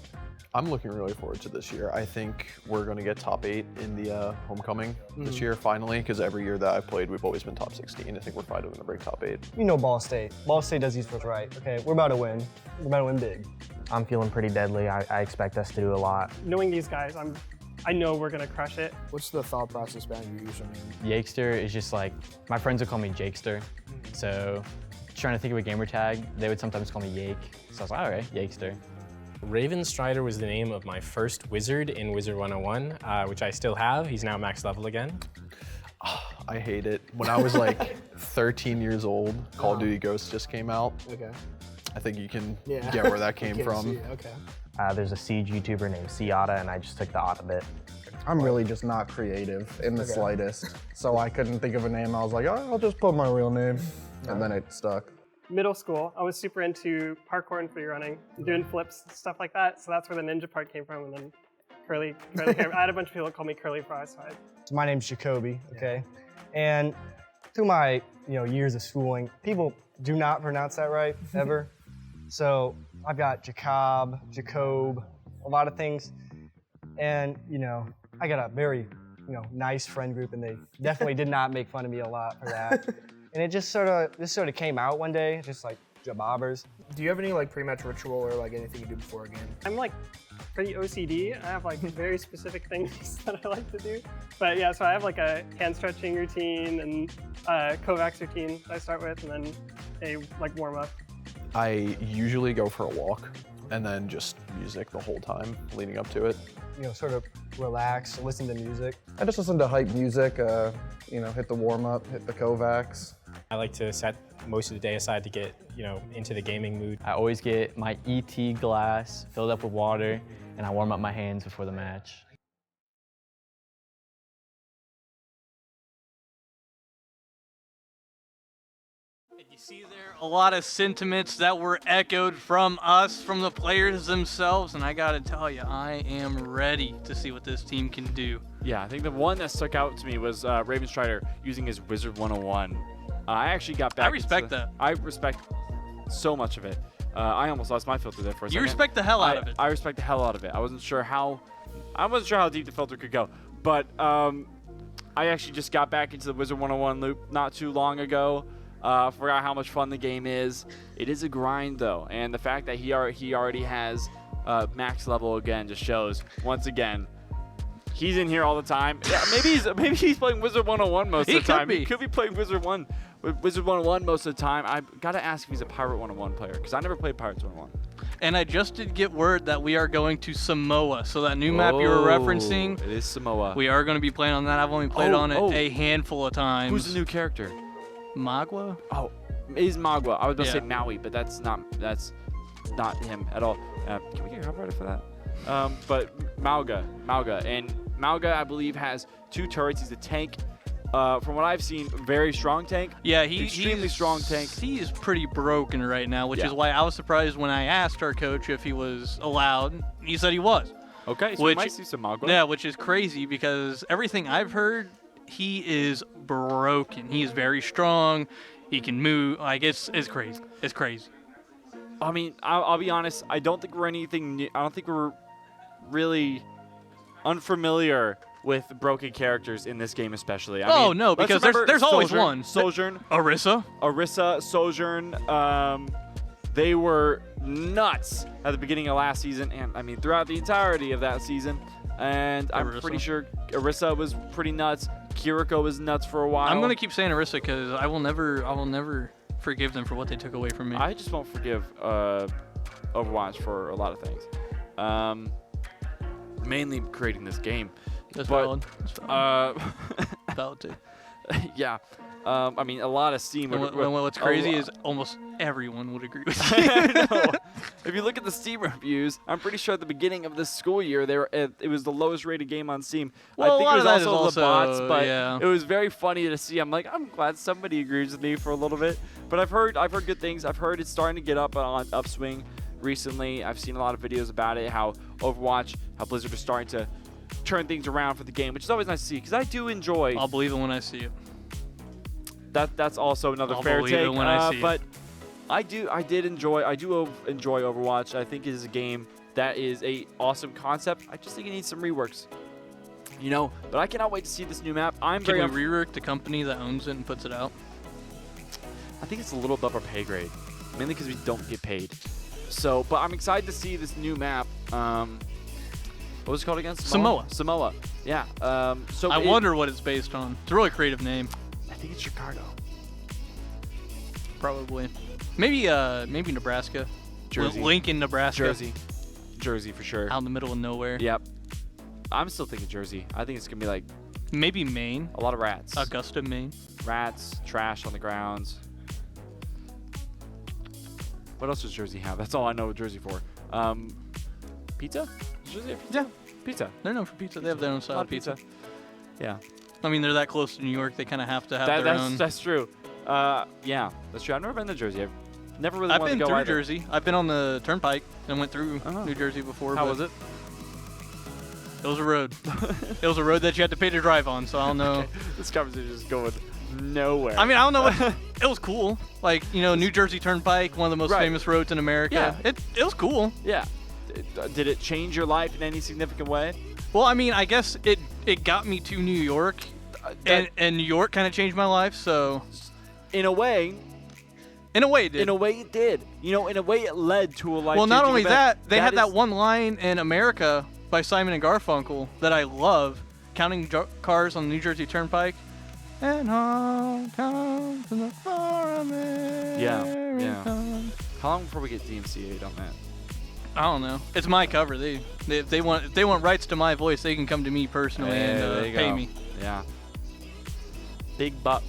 I'm looking really forward to this year. I think we're going to get top 8 in the homecoming this year, finally, because every year that I've played, we've always been top 16. I think we're finally going to break top 8. You know Ball State. Ball State does esports right. Okay, we're about to win. We're about to win big. I'm feeling pretty deadly. I expect us to do a lot. Knowing these guys, I know we're gonna crush it. What's the thought process behind your username? Yakester is just like, my friends would call me Jakester. So trying to think of a gamer tag, they would sometimes call me Yake. So I was like, all right, Yakester. Raven Strider was the name of my first wizard in Wizard 101, which I still have. He's now max level again. I hate it. When I was like 13 years old, Call of Duty Ghosts just came out. Okay. I think you can get where that came from. Okay. There's a Siege YouTuber named Ciata, and I just took the Otta bit. I'm really just not creative in the slightest. So I couldn't think of a name. I was like, oh, I'll just put my real name. And then it stuck. Middle school, I was super into parkour and free running, doing flips, stuff like that. So that's where the ninja part came from, and then curly hair. I had a bunch of people call me Curly Fries. So my name's Jacoby, okay? And through my years of schooling, people do not pronounce that right, ever. So I've got Jacob, a lot of things. And, I got a very, nice friend group, and they definitely did not make fun of me a lot for that. And it just sort of came out one day, just like jabobbers. Do you have any like pre-match ritual or like anything you do before a game? I'm like pretty OCD. I have like very specific things that I like to do. But yeah, so I have like a hand stretching routine and Kovacs routine I start with, and then a like warm up. I usually go for a walk and then just music the whole time leading up to it. Sort of relax, listen to music. I just listen to hype music, hit the warm up, hit the Kovacs. I like to set most of the day aside to get, into the gaming mood. I always get my ET glass filled up with water, and I warm up my hands before the match. You see there a lot of sentiments that were echoed from us, from the players themselves, and I gotta tell you, I am ready to see what this team can do. Yeah, I think the one that stuck out to me was Raven Strider using his Wizard 101. I actually got back. I respect that. I respect so much of it. I almost lost my filter there for a second. You respect the hell out of it. I respect the hell out of it. I wasn't sure how deep the filter could go, but I actually just got back into the Wizard 101 loop not too long ago. Forgot how much fun the game is. It is a grind though, and the fact that he already has max level again just shows once again he's in here all the time. Yeah, maybe he's playing Wizard 101 most of the time. He could be playing Wizard 101 most of the time. I gotta ask if he's a Pirate 101 player, because I never played Pirates 101. And I just did get word that we are going to Samoa. So that new map you were referencing, it is Samoa. We are going to be playing on that. I've only played on it a handful of times. Who's the new character? Magua? Oh, it is Magua. I was about to say Maui, but that's not him at all. Can we get copyrighted for that? But Mauga, and Mauga, I believe, has 2 turrets. He's a tank. from what I've seen, very strong tank. Yeah, extremely strong tank. He is pretty broken right now, which Yeah. is why I was surprised when I asked our coach if he was allowed. He said he was. Okay, so we might see some Magua. Yeah, which is crazy because everything I've heard, he is broken. He is very strong. He can move. Like, it's crazy. It's crazy. I mean, I'll be honest. I don't think we're anything new. I don't think we're really unfamiliar with broken characters in this game, especially. I mean, no, let's because remember there's always Sojourn, one. Sojourn, Orisa. Sojourn. They were nuts at the beginning of last season, and I mean throughout the entirety of that season. And I'm pretty sure Orisa was pretty nuts. Kiriko was nuts for a while. I'm gonna keep saying Orisa because I will never forgive them for what they took away from me. I just won't forgive Overwatch for a lot of things. Mainly creating this game. That's but, valid. Valid too. Yeah. I mean, a lot of Steam. What's crazy is almost everyone would agree with you. I know. If you look at the Steam reviews, I'm pretty sure at the beginning of this school year, it was the lowest rated game on Steam. Well, I think a lot it of was that also is the bots, but yeah. it was very funny to see. I'm glad somebody agrees with me for a little bit. But I've heard good things. I've heard it's starting to get up on upswing recently. I've seen a lot of videos about it, how Overwatch, how Blizzard is starting to turn things around for the game, which is always nice to see because I do enjoy. I'll believe it when I see it. That's also another I'll fair believe take. it when I see but it. I do enjoy Overwatch. I think it is a game that is a awesome concept. I just think it needs some reworks. You know, but I cannot wait to see this new map. Can we rework the company that owns it and puts it out? I think it's a little above our pay grade, mainly because we don't get paid. So, but I'm excited to see this new map. What was it called again? Samoa. Yeah. So I wonder what it's based on. It's a really creative name. I think it's Chicago. Probably. Maybe Nebraska. Jersey. Lincoln, Nebraska. Jersey for sure. Out in the middle of nowhere. Yep. I'm still thinking Jersey. I think it's gonna be like maybe Maine. A lot of rats. Augusta, Maine. Rats, trash on the grounds. What else does Jersey have? That's all I know Jersey for. Pizza? Does Jersey have pizza? Yeah. Pizza. They're known for pizza. They have their own style of pizza. Yeah. I mean, they're that close to New York. They kind of have to have their own. That's true. Yeah, that's true. I've never been to Jersey. I've never really wanted to go I've been either. through Jersey. I've been on the turnpike and went through New Jersey before. How was it? It was a road. It was a road that you had to pay to drive on, so I don't know. Okay. This conversation is going nowhere. I mean, I don't know what... It was cool. Like, you know, New Jersey Turnpike, one of the most famous roads in America. Yeah. It was cool. Yeah. Did it change your life in any significant way? Well, I mean, I guess it got me to New York, and New York kind of changed my life, so... In a way, it did. In a way, it did. You know, in a way, it led to a life. Well, not only that, they had that one line in America by Simon and Garfunkel that I love, counting cars on the New Jersey Turnpike. And all comes in the far America. Yeah. How long before we get DMCA'd on that? I don't know. It's my cover. If they want rights to my voice, they can come to me personally and pay me. Yeah. Big bucks.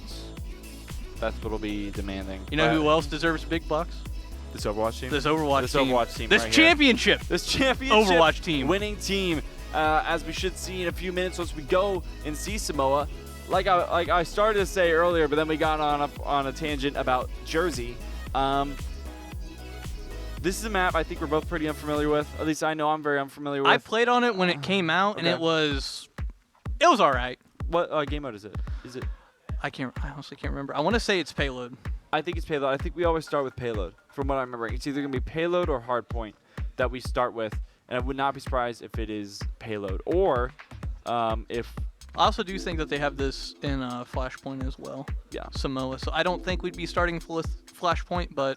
That's what'll be demanding. You know who else deserves big bucks? This Overwatch team. This Overwatch team. This right championship. This championship. Overwatch team. Winning team. As we should see in a few minutes once we go and see Samoa. Like I started to say earlier, but then we got on a tangent about Jersey. This is a map I think we're both pretty unfamiliar with. At least I know I'm very unfamiliar with. I played on it when it came out, and it was all right. What game mode is it? Is it? I honestly can't remember. I want to say it's payload. I think it's payload. I think we always start with payload. From what I remember, it's either gonna be payload or hardpoint that we start with, and I would not be surprised if it is payload or if. I also do think that they have this in Flashpoint as well. Yeah. Samoa. So I don't think we'd be starting with Flashpoint, but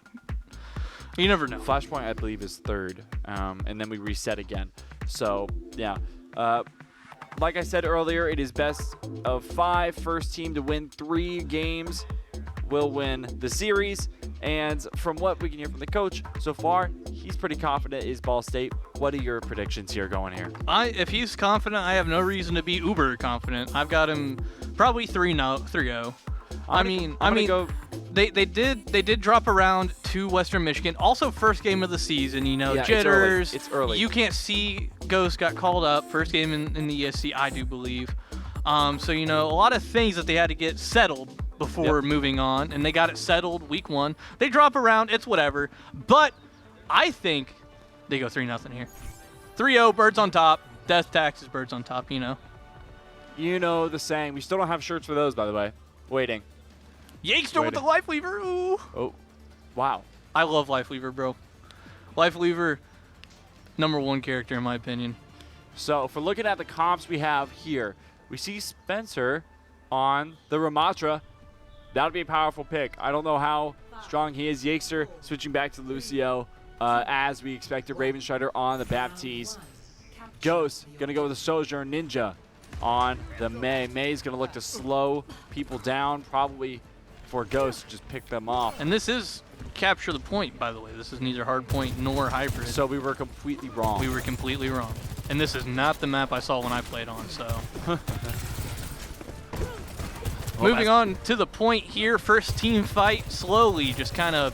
you never know. Flashpoint, I believe, is third, and then we reset again. So yeah. Like I said earlier, it is best of 5. First team to win 3 games will win the series. And from what we can hear from the coach so far, he's pretty confident is Ball State. What are your predictions here going here? If he's confident, I have no reason to be uber confident. I've got him probably 3-0. They did drop around to Western Michigan. Also, first game of the season, jitters. It's early. You can't see Ghost got called up. First game in the ESC, I do believe. So, you know, a lot of things that they had to get settled before moving on, and they got it settled week 1. They drop around, it's whatever. But I think they go 3-0 here. 3-0, birds on top. Death taxes, birds on top, you know. You know the saying. We still don't have shirts for those, by the way. Waiting. Yakester with the Life Lever. Ooh. Oh, wow. I love Life Lever, bro. Life Lever, #1 character in my opinion. So if we're looking at the comps we have here, we see Spencer on the Ramatra. That would be a powerful pick. I don't know how strong he is. Yakester switching back to Lucio as we expected. Ravenstrider on the Baptiste. Ghost going to go with the Sojourn Ninja on the May. May's going to look to slow people down, probably for Ghost to just pick them off. And this is capture the point, by the way. This is neither hard point nor hybrid. So we were completely wrong. We were completely wrong. And this is not the map I saw when I played on, so. Moving on to the point here, first team fight, slowly just kind of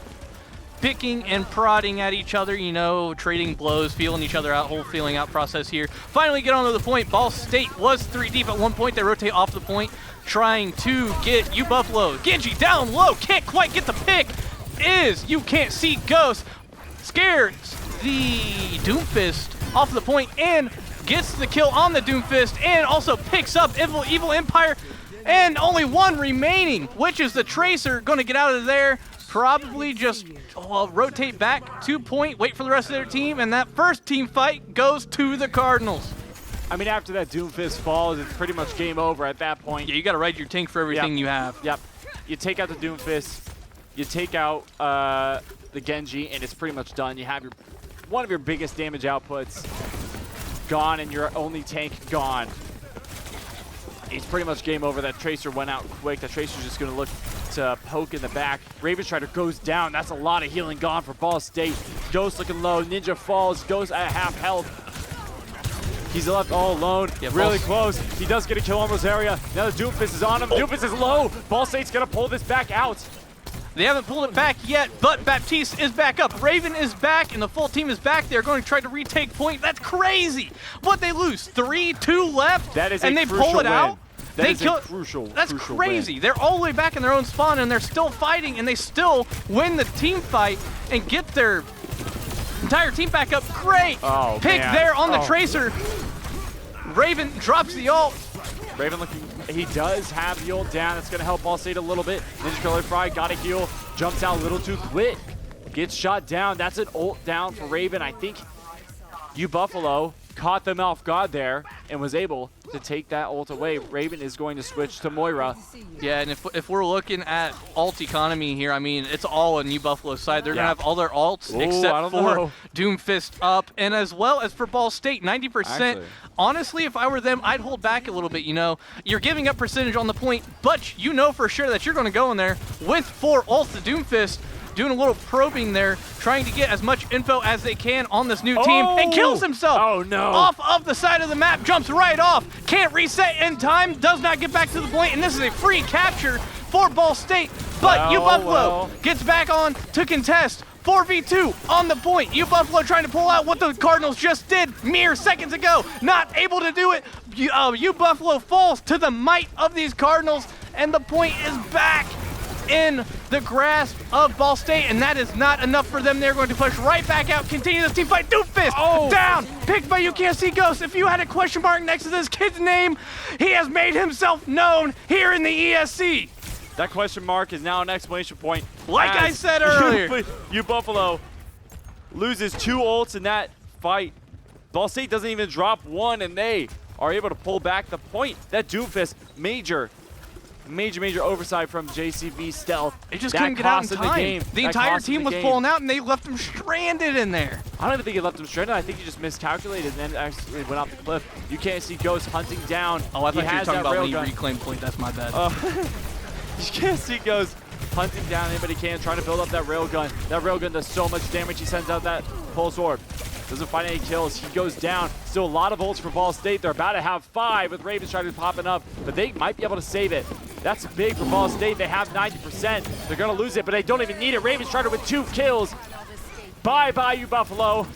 picking and prodding at each other, you know, trading blows, feeling each other out, whole feeling out process here. Finally get onto the point. Ball State was 3 deep at one point. They rotate off the point, trying to get U Buffalo. Genji down low, can't quite get the pick. You can't see Ghost. Scares the Doomfist off the point and gets the kill on the Doomfist and also picks up Evil Empire. And only one remaining, which is the Tracer, going to get out of there. Probably just rotate back to point, wait for the rest of their team, and that first team fight goes to the Cardinals. I mean, after that Doomfist falls, it's pretty much game over at that point. Yeah, you got to ride your tank for everything you have. Yep. You take out the Doomfist, you take out the Genji, and it's pretty much done. You have one of your biggest damage outputs gone, and your only tank gone. It's pretty much game over. That Tracer went out quick. That Tracer's just going to look to poke in the back. Ravenstrider goes down. That's a lot of healing gone for Ball State. Ghost looking low. Ninja falls. Ghost at half health. He's left all alone. Yeah, really close. He does get a kill on Rosaria. Now the Doomfist is on him. Doomfist is low. Ball State's going to pull this back out. They haven't pulled it back yet, but Baptiste is back up. Raven is back, and the full team is back. They're going to try to retake point. That's crazy. What they lose? 3-2 left, that is and they pull it out. They kill it. Crucial. That's crucial crazy. Win. They're all the way back in their own spawn, and they're still fighting, and they still win the team fight and get their entire team back up. Great pick there on the Tracer. Raven drops the ult. Raven looking, he does have the ult down. That's going to help Ball State a little bit. Ninja Curly Fry got a heal, jumps out a little too quick, gets shot down. That's an ult down for Raven. I think U Buffalo caught them off guard there and was able to take that ult away. Raven is going to switch to Moira. Yeah, and if we're looking at ult economy here, I mean, it's all on U Buffalo's side. They're going to have all their ults except for Doomfist up, and as well as for Ball State, 90%. Actually, honestly, if I were them, I'd hold back a little bit, you know. You're giving up percentage on the point, but you know for sure that you're going to go in there with 4 ults. The Doomfist doing a little probing there, trying to get as much info as they can on this new team, and kills himself. Oh, no. Off of the side of the map, jumps right off, can't reset in time, does not get back to the point, and this is a free capture for Ball State, but U Buffalo gets back on to contest. 4v2 on the point. U Buffalo trying to pull out what the Cardinals just did mere seconds ago. Not able to do it. U Buffalo falls to the might of these Cardinals, and the point is back in the grasp of Ball State, and that is not enough for them. They're going to push right back out, continue this team fight. Doomfist down, picked by You Can't See Ghost. If you had a question mark next to this kid's name, he has made himself known here in the ESC. That question mark is now an exclamation point. Like I said earlier. U Buffalo loses 2 ults in that fight. Ball State doesn't even drop one, and they are able to pull back the point. That Doomfist, major oversight from JCV Stealth. They just couldn't get out in time. The entire team was pulling out, and they left them stranded in there. I don't even think he left them stranded. I think he just miscalculated and then actually went off the cliff. You can't see Ghost hunting down. Oh, I thought you were talking about when he reclaimed point. That's my bad. You can't see Ghost hunting down anybody can, trying to build up that railgun. That railgun does so much damage. He sends out that pulse orb. Doesn't find any kills. He goes down. Still a lot of ults for Ball State. They're about to have 5 with Ravenstrider popping up, but they might be able to save it. That's big for Ball State. They have 90%. They're going to lose it, but they don't even need it. Ravenstrider with 2 kills. Bye-bye, U Buffalo.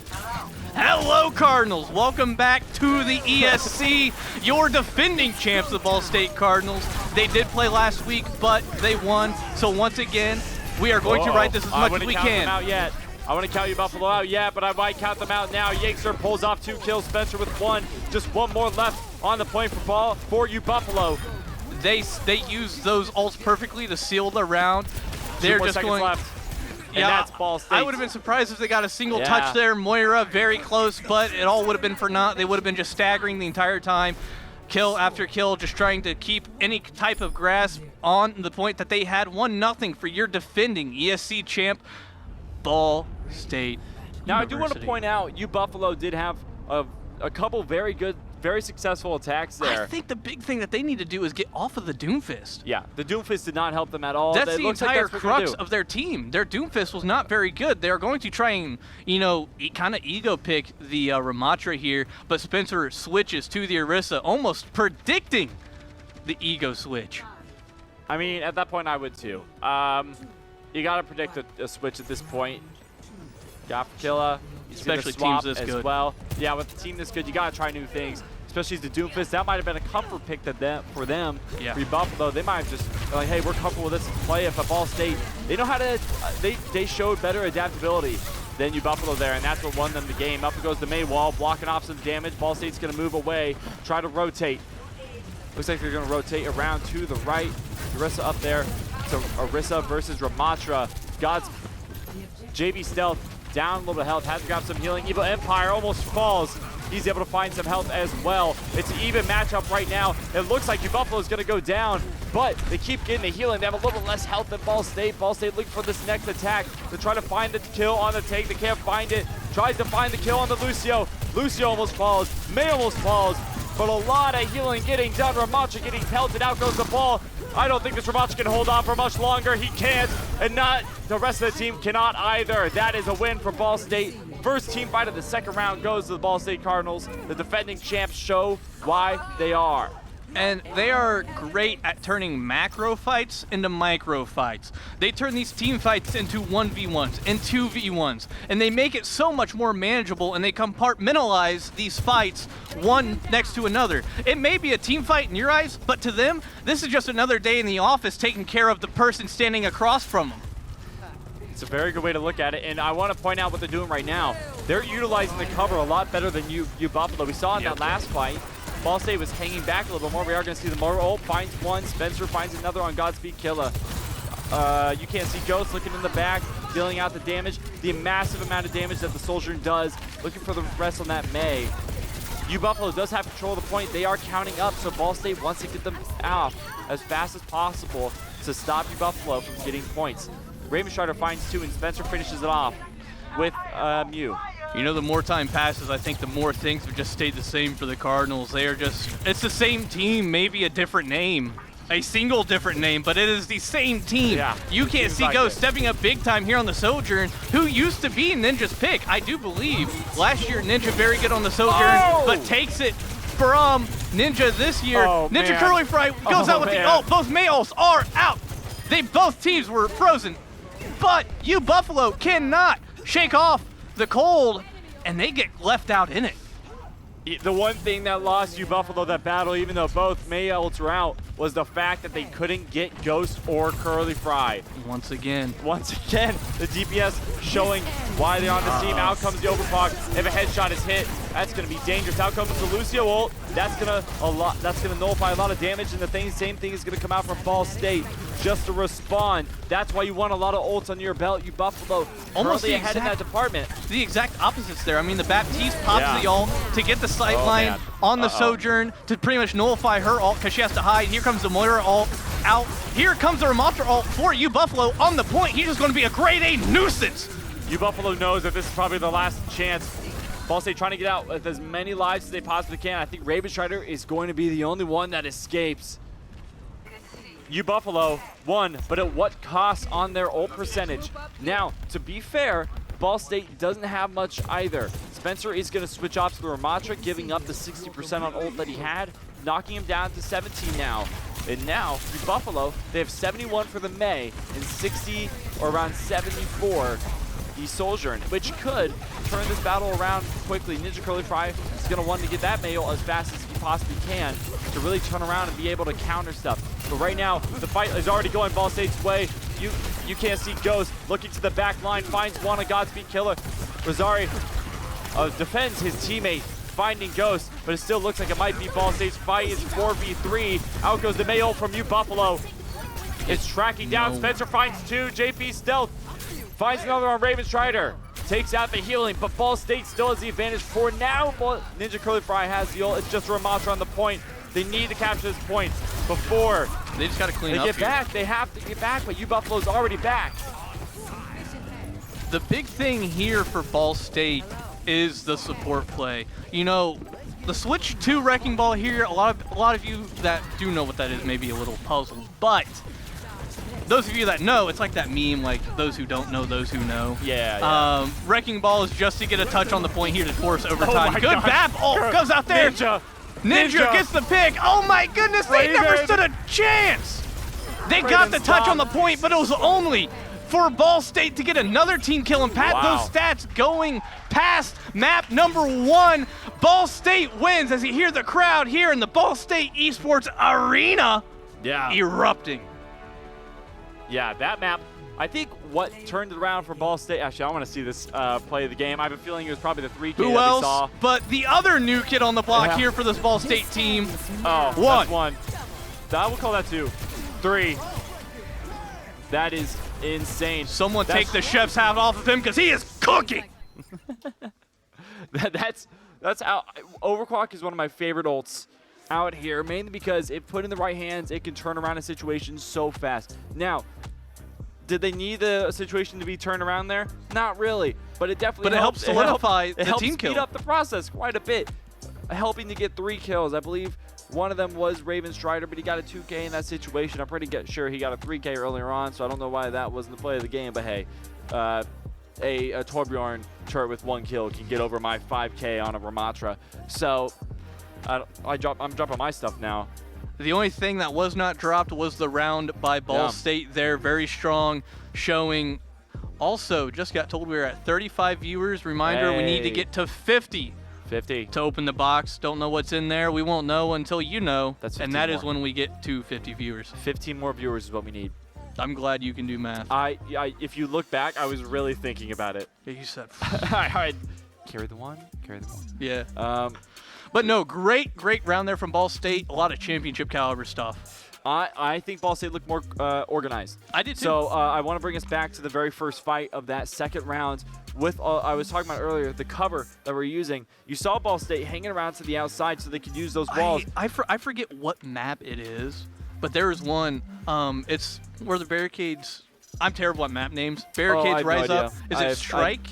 Hello, Cardinals. Welcome back to the ESC, your defending champs, the Ball State Cardinals. They did play last week, but they won. So once again, we are going to write this as much as we can. I want to count you Buffalo out yet, but I might count them out now. Yakester pulls off 2 kills, Spencer with 1. Just 1 more left on the point for you Buffalo. They use those ults perfectly to seal the round. They're just going left. And that's Ball State. I would have been surprised if they got a single touch there. Moira very close, but it all would have been for naught. They would have been just staggering the entire time. Kill after kill, just trying to keep any type of grasp on the point that they had 1-0 for your defending ESC champ, Ball State Now, University. I do want to point out, you Buffalo did have a couple very good, very successful attacks there. I think the big thing that they need to do is get off of the Doomfist. Yeah, the Doomfist did not help them at all. That's the entire crux of their team. Their Doomfist was not very good. They are going to try and, you know, kind of ego pick the Ramatra here, but Spencer switches to the Orisa, almost predicting the ego switch. I mean, at that point, I would too. You got to predict a switch at this point. Got Killa. Especially teams this as good. well. Yeah, with the team this good, you got to try new things. Especially the Doomfist, that might have been a comfort pick for them. Yeah. For Buffalo, they might have just been like, hey, we're comfortable with this play. If at Ball State, they know how to. They showed better adaptability than you Buffalo there, and that's what won them the game. Up goes the May wall, blocking off some damage. Ball State's going to move away, try to rotate. Looks like they're going to rotate around to the right. Orisa up there. So Orisa versus Ramatra. God's JV Stealth down a little bit of health, has to grab some healing. Evil Empire almost falls. He's able to find some health as well. It's an even matchup right now. It looks like Buffalo is going to go down, but they keep getting the healing. They have a little less health than Ball State. Ball State looking for this next attack to try to find the kill on the tank. They can't find it. Tries to find the kill on the Lucio. Lucio almost falls. May almost falls. But a lot of healing getting done. Ramatra getting pelted. Out goes the ball. I don't think this Ramatra can hold on for much longer. He can't, and not the rest of the team cannot either. That is a win for Ball State. First team fight of the second round goes to the Ball State Cardinals. The defending champs show why they are. And they are great at turning macro fights into micro fights. They turn these team fights into 1v1s and 2v1s, and they make it so much more manageable, and they compartmentalize these fights one next to another. It may be a team fight in your eyes, but to them, this is just another day in the office taking care of the person standing across from them. It's a very good way to look at it, and I want to point out what they're doing right now. They're utilizing the cover a lot better than you Buffalo. We saw in that last fight, Ball State was hanging back a little bit more. We are going to see the Moira ult finds one. Spencer finds another on Godspeed Killa. You can't see Ghost looking in the back, dealing out the damage. The massive amount of damage that the Soldier does. Looking for the rest on that May. Buffalo does have control of the point. They are counting up, so Ball State wants to get them off as fast as possible to stop Buffalo from getting points. Raven Strider finds 2, and Spencer finishes it off with Mew. You know, the more time passes, I think the more things have just stayed the same for the Cardinals. They are just, it's the same team, maybe a different name. A single different name, but it is the same team. Yeah, you can't see Ghost stepping up big time here on the Sojourn, who used to be Ninja's pick. I do believe last year Ninja very good on the Sojourn, but takes it from Ninja this year. Ninja Curly Fry goes out with the ult. Both May ults are out. Both teams were frozen, but you Buffalo cannot shake off the cold, and they get left out in it. The one thing that lost you Buffalo that battle, even though both May ults were out, was the fact that they couldn't get Ghost or Curly Fry. Once again, the DPS showing why they're on the team. Out comes the Overclock. If a headshot is hit, that's going to be dangerous. Out comes the Lucio ult. That's gonna nullify a lot of damage, and the same thing is gonna come out from Ball State just to respond. That's why you want a lot of ults under your belt, you Buffalo. Almost currently ahead in that department. The exact opposites there. I mean, the Baptiste pops the ult to get the sight line on the Sojourn to pretty much nullify her ult because she has to hide. Here comes the Moira ult out. Here comes the Ramatra ult for you Buffalo on the point. He's just going to be a grade A nuisance. You Buffalo knows that this is probably the last chance. Ball State trying to get out with as many lives as they possibly can. I think Raven Strider is going to be the only one that escapes. You Buffalo won, but at what cost on their ult percentage? Now, to be fair, Ball State doesn't have much either. Spencer is going to switch off to the Ramatra, giving up the 60% on ult that he had, knocking him down to 17 now. And now, for Buffalo, they have 71 for the May and 60 or around 74 the Sojourn, which could turn this battle around quickly. Ninja Curly Fry is going to want to get that Mayo as fast as he possibly can to really turn around and be able to counter stuff. But right now, the fight is already going Ball State's way. You can't see Ghost looking to the back line, finds one on Godspeed Killer. Rosari defends his teammate, finding Ghost, but it still looks like it might be Ball State's fight. It's 4v3. Out goes the Mayo from U Buffalo. It's tracking down. Spencer finds 2. JP Stealth finds another on Raven Strider. Takes out the healing, but Ball State still has the advantage for now. Ninja Curly Fry has the ult. It's just Ramatra on the point. They need to capture this point before they just got to clean up. They get back. They have to get back, but U Buffalo's already back. The big thing here for Ball State is the support play. You know, the switch to Wrecking Ball here, a lot of you that do know what that is may be a little puzzled, but those of you that know, it's like that meme, like those who don't know, those who know. Yeah. Wrecking Ball is just to get a touch on the point here to force overtime. my Good God. BAP ult goes out there. Ninja gets the pick. Oh my goodness, they never stood a chance. They got the touch on the point, but it was only for Ball State to get another team kill and pat those stats going past map number 1. Ball State wins as you hear the crowd here in the Ball State Esports Arena erupting. Yeah, that map, I think what turned it around for Ball State, actually I want to see this play of the game. I have a feeling it was probably the 3K Who that else? we saw. But the other new kid on the block here for this Ball State team. Oh, that's 1. I will call that 2. 3. That is insane. Someone take the chef's hat off of him because he is cooking. That's how Overclock is one of my favorite ults out here, mainly because if put in the right hands, it can turn around a situation so fast. Now, did they need the situation to be turned around there? Not really, but it definitely helps solidify the team kill. It helps speed up the process quite a bit, helping to get 3 kills. I believe one of them was Raven Strider, but he got a 2K in that situation. I'm pretty sure he got a 3K earlier on, so I don't know why that wasn't the play of the game, but hey, a Torbjorn turret with 1 kill can get over my 5K on a Ramatra. So I'm dropping my stuff now. The only thing that was not dropped was the round by Ball State there. Very strong showing. Also, just got told we were at 35 viewers. Reminder, we need to get to 50. 50. To open the box. Don't know what's in there. We won't know until you know. That's and that is when we get to 50 viewers. 15 more viewers is what we need. I'm glad you can do math. If you look back, I was really thinking about it. Yeah, you said. Carry the one. Yeah. But no, great round there from Ball State. A lot of championship caliber stuff. I think Ball State looked more organized. I did too. So I want to bring us back to the very first fight of that second round with, I was talking about earlier, the cover that we're using. You saw Ball State hanging around to the outside so they could use those walls. I forget what map it is, but there is one. It's where the barricades, I'm terrible at map names. Barricades rise up. Is it Strike?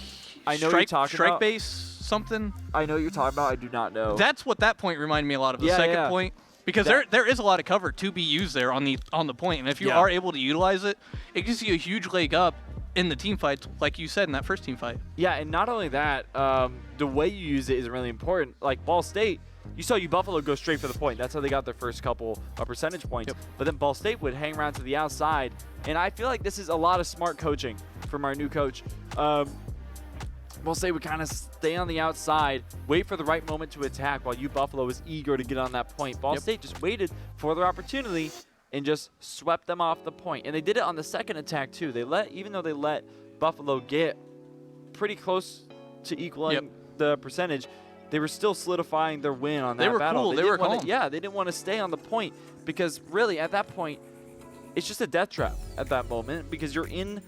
I know what you're talking about. Strike base something? I know what you're talking about. I do not know. That's what that point reminded me a lot of, the second point. Because there is a lot of cover to be used there on the point, and if you are able to utilize it, it gives you a huge leg up in the team fights, like you said in that first team fight. Yeah, and not only that, the way you use it is really important. Like Ball State, you saw U Buffalo go straight for the point. That's how they got their first couple of percentage points. Yep. But then Ball State would hang around to the outside, and I feel like this is a lot of smart coaching from our new coach. Ball State would kind of stay on the outside, wait for the right moment to attack while U Buffalo was eager to get on that point. Ball State just waited for their opportunity and just swept them off the point. And they did it on the second attack too. Even though they let Buffalo get pretty close to equaling the percentage, they were still solidifying their win on that battle. They were calm. Yeah, they didn't want to stay on the point because really at that point, it's just a death trap at that moment because you're in.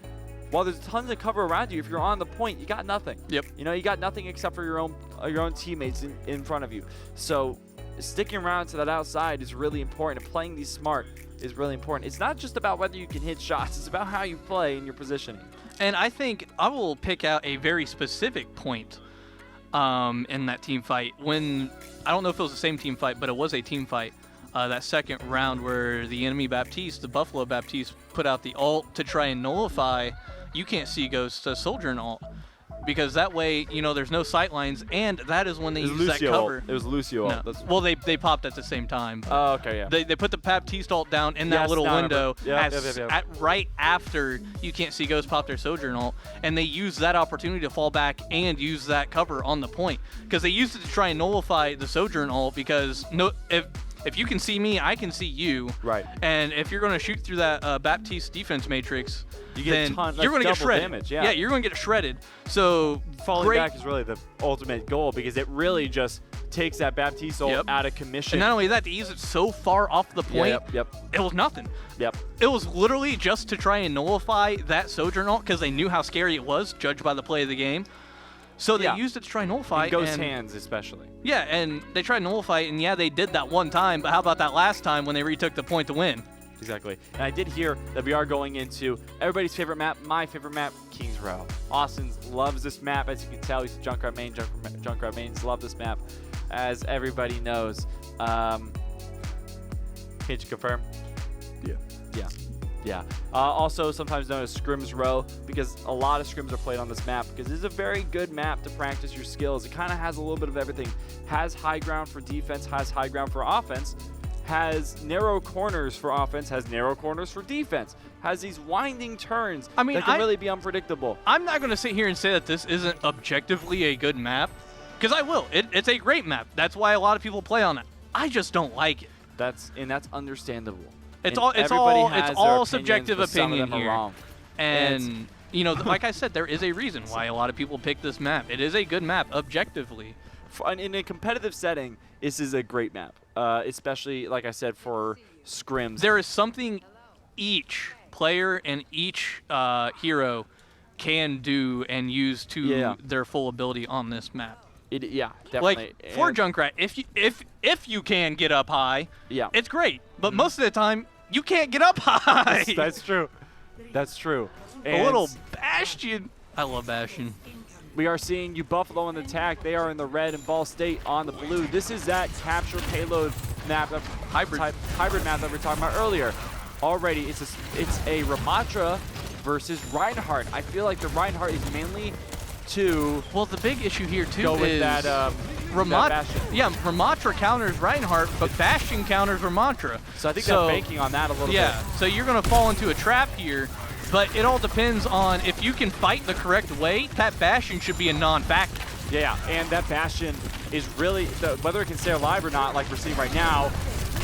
While there's tons of cover around you, if you're on the point, you got nothing. Yep. You know, you got nothing except for your own teammates in front of you. So sticking around to that outside is really important, and playing these smart is really important. It's not just about whether you can hit shots, it's about how you play and your positioning. And I think I will pick out a very specific point in that team fight. When, I don't know if it was the same team fight, but it was a team fight. That second round where the enemy Baptiste, the Buffalo Baptiste, put out the ult to try and nullify You Can't See Ghost Soldier and ult. because that way, you know, there's no sight lines, and that is when they use that cover. It was Lucio. No. Well, they popped at the same time. Oh, okay, yeah. They put the Baptiste ult down in that little window right after you can't see Ghost pop their Sojourn ult, and they used that opportunity to fall back and use that cover on the point, because they used it to try and nullify the Sojourn ult, because if you can see me, I can see you. Right. And if you're going to shoot through that Baptiste defense matrix, then you're going to get shredded. Damage, yeah. You're going to get shredded. So falling back is really the ultimate goal, because it really just takes that Baptiste ult out of commission. And not only that, to use it so far off the point, it was nothing. Yep. It was literally just to try and nullify that Sojourn ult, because they knew how scary it was, judged by the play of the game. So they used it to try and nullify. Ghost hands especially. Yeah, and they tried to nullify it, and yeah, they did that one time, but how about that last time when they retook the point to win? Exactly. And I did hear that we are going into everybody's favorite map, my favorite map, Kings Row. Austin loves this map, as you can tell. He's a Junkrat main. Junkrat mains love this map, as everybody knows. Can you confirm? Yeah. Also, sometimes known as Scrims Row, because a lot of scrims are played on this map, because this is a very good map to practice your skills. It kind of has a little bit of everything. Has high ground for defense, has high ground for offense, has narrow corners for offense, has narrow corners for defense, has these winding turns that can really be unpredictable. I'm not going to sit here and say that this isn't objectively a good map, because I will. It's a great map. That's why a lot of people play on it. I just don't like it. That's understandable. It's all subjective opinion here. And you know, like I said, there is a reason why a lot of people pick this map. It is a good map, objectively. In a competitive setting, this is a great map, especially, like I said, for scrims. There is something each player and each hero can do and use to their full ability on this map. Definitely. Like for Junkrat, if you can get up high, it's great. But most of the time, you can't get up high. That's true. That's true. A little Bastion. I love Bastion. We are seeing UBuffalo in the attack. They are in the red and Ball State on the blue. This is that capture payload map, hybrid map that we were talking about earlier. Already, it's a Ramatra versus Reinhardt. I feel like the Reinhardt is mainly to the big issue here too go with is that Bastion. Yeah, Ramatra counters Reinhardt, but Bastion counters Ramatra. So I think they're banking on that a little bit. Yeah, so you're going to fall into a trap here, but it all depends on if you can fight the correct way. That Bastion should be a non-factor. Yeah, and that Bastion is really, whether it can stay alive or not, like we're seeing right now,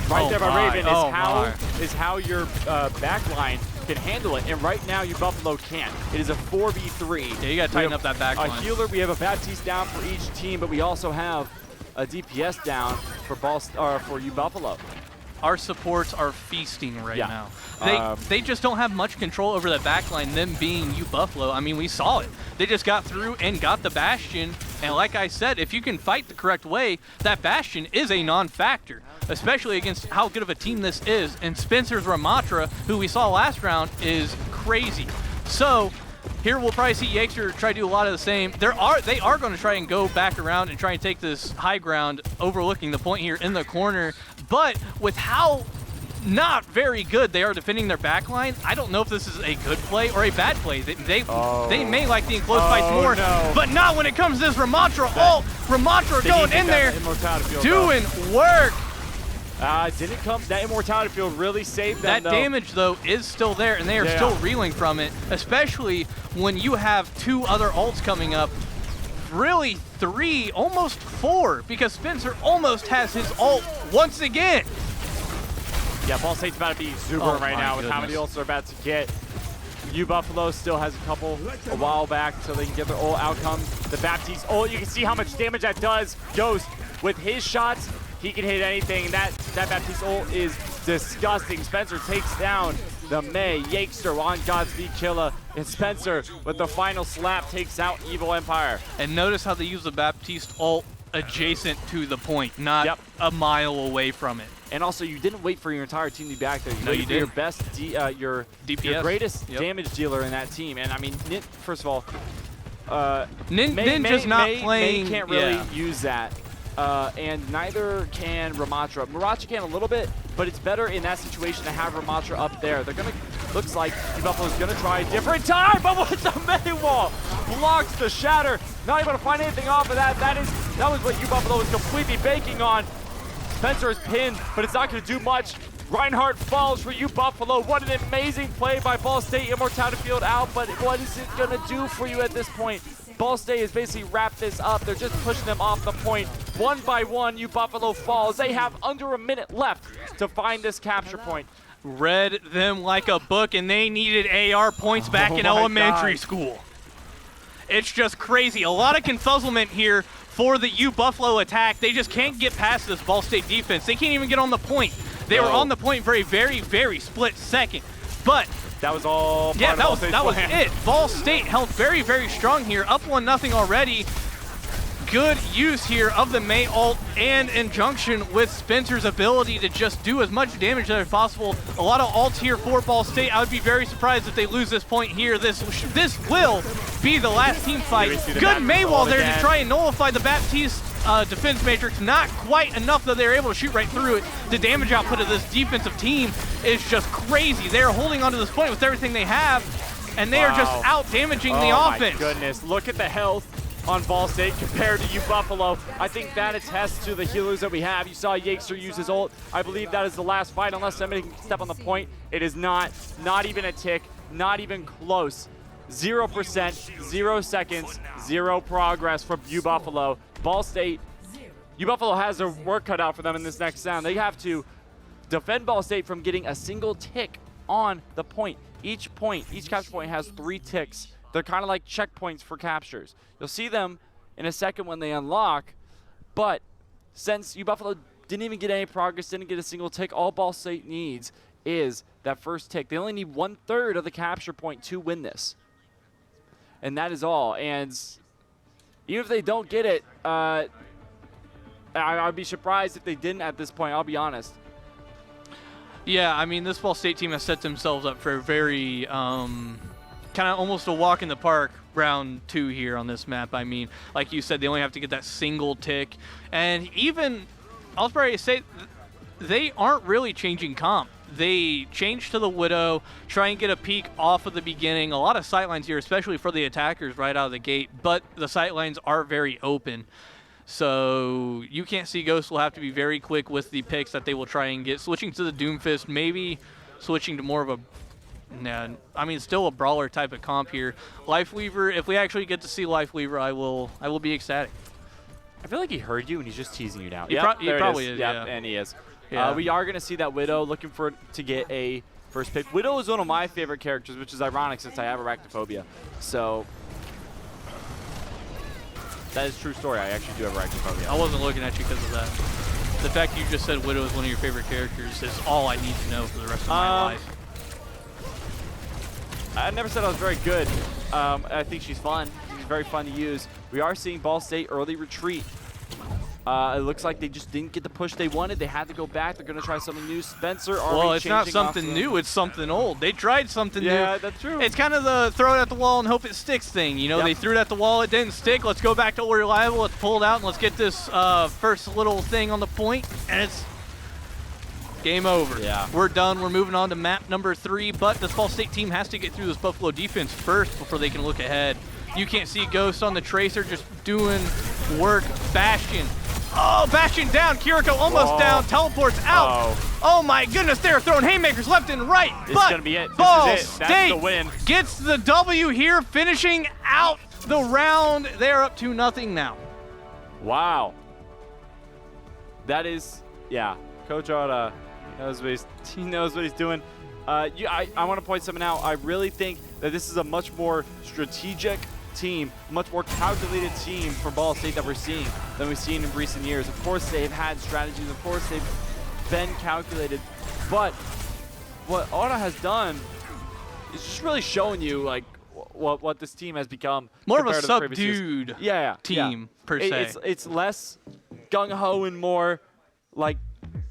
there by Raven, is how your backline can handle it, and right now UBuffalo can't. It is a 4v3. Yeah, you gotta tighten up that back line. A healer, we have a Baptiste down for each team, but we also have a DPS down for UBuffalo. Our supports are feasting right now. They just don't have much control over the backline, them being UBuffalo. I mean, we saw it. They just got through and got the Bastion, and like I said, if you can fight the correct way, that Bastion is a non-factor, especially against how good of a team this is. And Spencer's Ramatra, who we saw last round, is crazy. So here we'll probably see Yakester try to do a lot of the same. They are going to try and go back around and try and take this high ground, overlooking the point here in the corner. But with how not very good they are defending their backline, I don't know if this is a good play or a bad play. They may like the enclosed fights more, but not when it comes to this Ramatra ult. Ramatra going in there, doing work. Didn't come. That immortality field really saved them. That damage, though, is still there, and they are still reeling from it, especially when you have two other ults coming up. Really 3, almost 4, because Spencer almost has his ult once again. Yeah, Ball State's about to be exuberant right now with how many ults they're about to get. UBuffalo still has a couple a while back until they can get their ult outcomes. The Baptiste ult, you can see how much damage that does. Ghost, with his shots, he can hit anything. That Baptiste ult is disgusting. Spencer takes down the May. Yakester on Godspeed Killa. And Spencer, with the final slap, takes out Evil Empire. And notice how they use the Baptiste ult adjacent to the point, not a mile away from it. And also, you didn't wait for your entire team to be back there. You waited for your best, your DPS, your greatest damage dealer in that team. And I mean, first of all, Ninja's not playing. May can't really use that. And neither can Ramatra. Ramatra can a little bit, but it's better in that situation to have Ramatra up there. They're gonna, looks like UBuffalo's gonna try a different time, but with the May wall, blocks the shatter. Not able to find anything off of that. That was what UBuffalo was completely banking on. Spencer is pinned, but it's not going to do much. Reinhardt falls for UBuffalo. What an amazing play by Ball State. Immortality Field out, but what is it going to do for you at this point? Ball State has basically wrapped this up. They're just pushing them off the point. One by one, UBuffalo falls. They have under a minute left to find this capture point. Read them like a book, and they needed AR points back in elementary school. It's just crazy. A lot of confuzzlement here for the UBuffalo attack. They just can't get past this Ball State defense. They can't even get on the point. They were on the point for a very, very split second. But that was all. Yeah, that was it. Ball State held very, very strong here, up 1-0 already. Good use here of the May ult and injunction with Spencer's ability to just do as much damage as possible. A lot of ults here for Ball State. I would be very surprised if they lose this point here. This will be the last team fight. Good May wall there to try and nullify the Baptiste defense matrix. Not quite enough that they're able to shoot right through it. The damage output of this defensive team is just crazy. They're holding on to this point with everything they have, and they are just out damaging the offense. Oh my goodness, look at the health on Ball State compared to UBuffalo. I think that attests to the healers that we have. You saw Yakester use his ult. I believe that is the last fight unless somebody can step on the point. It is not even a tick, not even close. 0%, 0 seconds, 0 progress from UBuffalo. Ball State, UBuffalo has their work cut out for them in this next round. They have to defend Ball State from getting a single tick on the point. Each capture point has 3 ticks. They're kind of like checkpoints for captures. You'll see them in a second when they unlock, but since UBuffalo didn't even get any progress, didn't get a single tick, all Ball State needs is that first tick. They only need 1/3 of the capture point to win this. And that is all. And even if they don't get it, I'd be surprised if they didn't at this point, I'll be honest. Yeah, I mean, this Ball State team has set themselves up for a very kind of almost a walk in the park round 2 here on this map. I mean, like you said, they only have to get that single tick. And even, I'll probably say, they aren't really changing comp. They change to the Widow, try and get a peek off of the beginning. A lot of sightlines here, especially for the attackers right out of the gate, but the sightlines are very open. So you can't see Ghost will have to be very quick with the picks that they will try and get. Switching to the Doomfist, maybe switching to more of a, I mean, still a brawler type of comp here. Lifeweaver, if we actually get to see Lifeweaver, I will be ecstatic. I feel like he heard you and he's just teasing you now. He probably is, Yep, yeah. And he is. Yeah. We are going to see that Widow looking to get a first pick. Widow is one of my favorite characters, which is ironic since I have arachnophobia. So that is a true story. I actually do have arachnophobia. I wasn't looking at you because of that. The fact you just said Widow is one of your favorite characters is all I need to know for the rest of my life. I never said I was very good. I think she's fun. She's very fun to use. We are seeing Ball State early retreat. It looks like they just didn't get the push they wanted. They had to go back. They're going to try something new. Spencer already Well, it's not changing something new. It's something old. They tried something new. Yeah, that's true. It's kind of the throw it at the wall and hope it sticks thing. You know, Yep. they threw it at the wall. It didn't stick. Let's go back to Old Reliable. Let's pull it out and let's get this first little thing on the point. And it's game over. Yeah. We're done. We're moving on to map number 3. But this Ball State team has to get through this Buffalo defense first before they can look ahead. You can't see Ghost on the Tracer just doing work. Bastion. Oh, Bastion down. Kiriko almost down. Teleports out. Oh my goodness, they're throwing haymakers left and right. This is gonna be it. Ball This is it. That's State the win. gets the W here, finishing out the round. They're up 2-0 now. Wow. That is, yeah. Coach Oda knows what he's doing. I want to point something out. I really think that this is a much more strategic team, much more calculated team for Ball State that we're seeing than we've seen in recent years. Of course, they've had strategies. Of course, they've been calculated. But what Oda has done is just really showing you like what this team has become. More of a compared to the previous years. subdued team, per se. It's less gung-ho and more like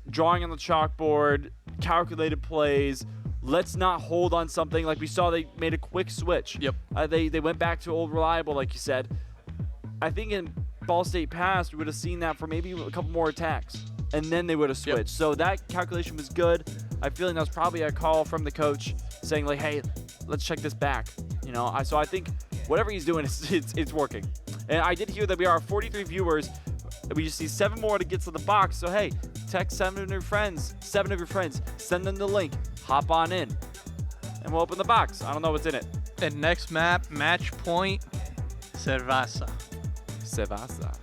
drawing on the chalkboard, calculated plays. Let's not hold on something. Like we saw, they made a quick switch. Yep. They went back to Old Reliable, like you said. I think in Ball State past, we would have seen that for maybe a couple more attacks, and then they would have switched. Yep. So that calculation was good. I feel like that was probably a call from the coach saying like, hey, let's check this back. You know, so I think whatever he's doing, it's working. And I did hear that we are 43 viewers. We just need 7 more to get to the box. So hey, text 7 of your friends, send them the link, hop on in, and we'll open the box. I don't know what's in it. And next map, match point, Cerveza. Cerveza.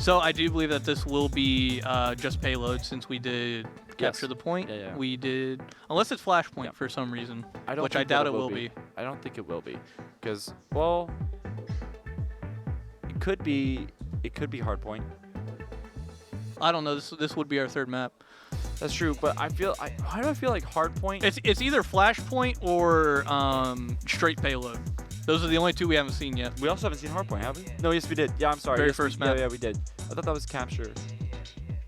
So I do believe that this will be just payload since we did capture the point. Yeah. We did, unless it's flashpoint for some reason, which I doubt it will be. I don't think it will be, because well, it could be hardpoint. I don't know. This would be our 3rd map. That's true, but why do I feel like hardpoint? It's either flashpoint or straight payload. Those are the only 2 we haven't seen yet. We also haven't seen hardpoint, have we? No, yes we did. Yeah, I'm sorry. Very yes, first map. Yeah, we did. I thought that was capture.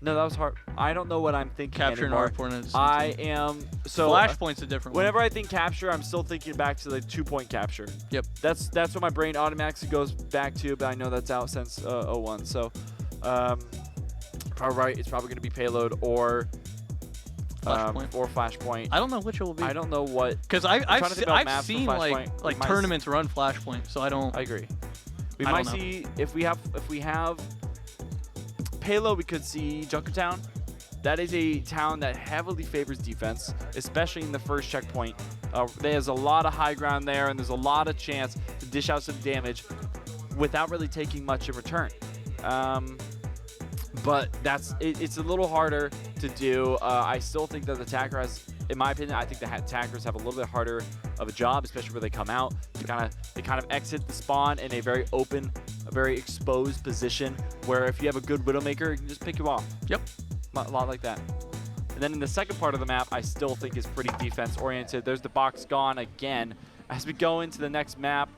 No, that was hard. I don't know what I'm thinking Capture anymore. and hardpoint. I am so. Flashpoint's a different Whenever one. I think capture, I'm still thinking back to the 2-point capture. Yep. That's what my brain automatically goes back to, but I know that's out since 01. So, probably right. It's probably going to be payload or flashpoint. I don't know which it will be. I don't know what. Because I've seen like tournaments run flashpoint, so I don't. I agree. We might see if we have payload. We could see Junkertown. That is a town that heavily favors defense, especially in the first checkpoint. There's a lot of high ground there, and there's a lot of chance to dish out some damage without really taking much in return. But it's a little harder to do. I still think that the attacker has, in my opinion, I think the attackers have a little bit harder of a job, especially where they come out. They kind of exit the spawn in a very open, a very exposed position, where if you have a good Widowmaker, you can just pick you off. Yep. A lot like that. And then in the second part of the map, I still think is pretty defense-oriented. There's the box gone again. As we go into the next map,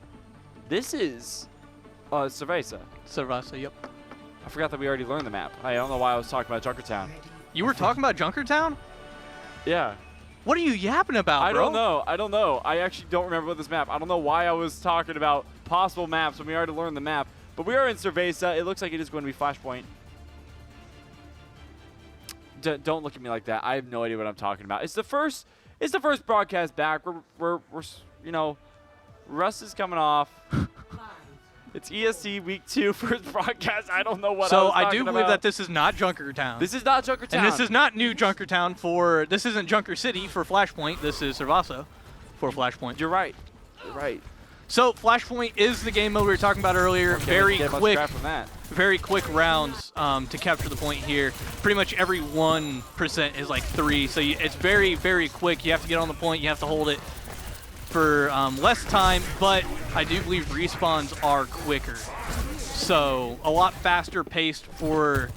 this is Cerveza. Cerveza, yep. I forgot that we already learned the map. I don't know why I was talking about Junkertown. You were talking about Junkertown? Yeah. What are you yapping about, bro? I don't know. I actually don't remember this map. I don't know why I was talking about possible maps when we already learned the map. But we are in Cerveza. It looks like it is going to be flashpoint. Don't look at me like that. I have no idea what I'm talking about. It's the first broadcast back. We're you know, Russ is coming off. It's ESC week 2 first broadcast. I don't know what. So I do believe that this is not Junkertown. This is not Junkertown. And this is not new Junkertown for. This isn't Junker City for Flashpoint. This is Cerveza for Flashpoint. You're right. You're right. So Flashpoint is the game mode we were talking about earlier. Very quick rounds to capture the point here. Pretty much every 1% is like 3. So it's very, very quick. You have to get on the point. You have to hold it for less time, but I do believe respawns are quicker. So a lot faster paced for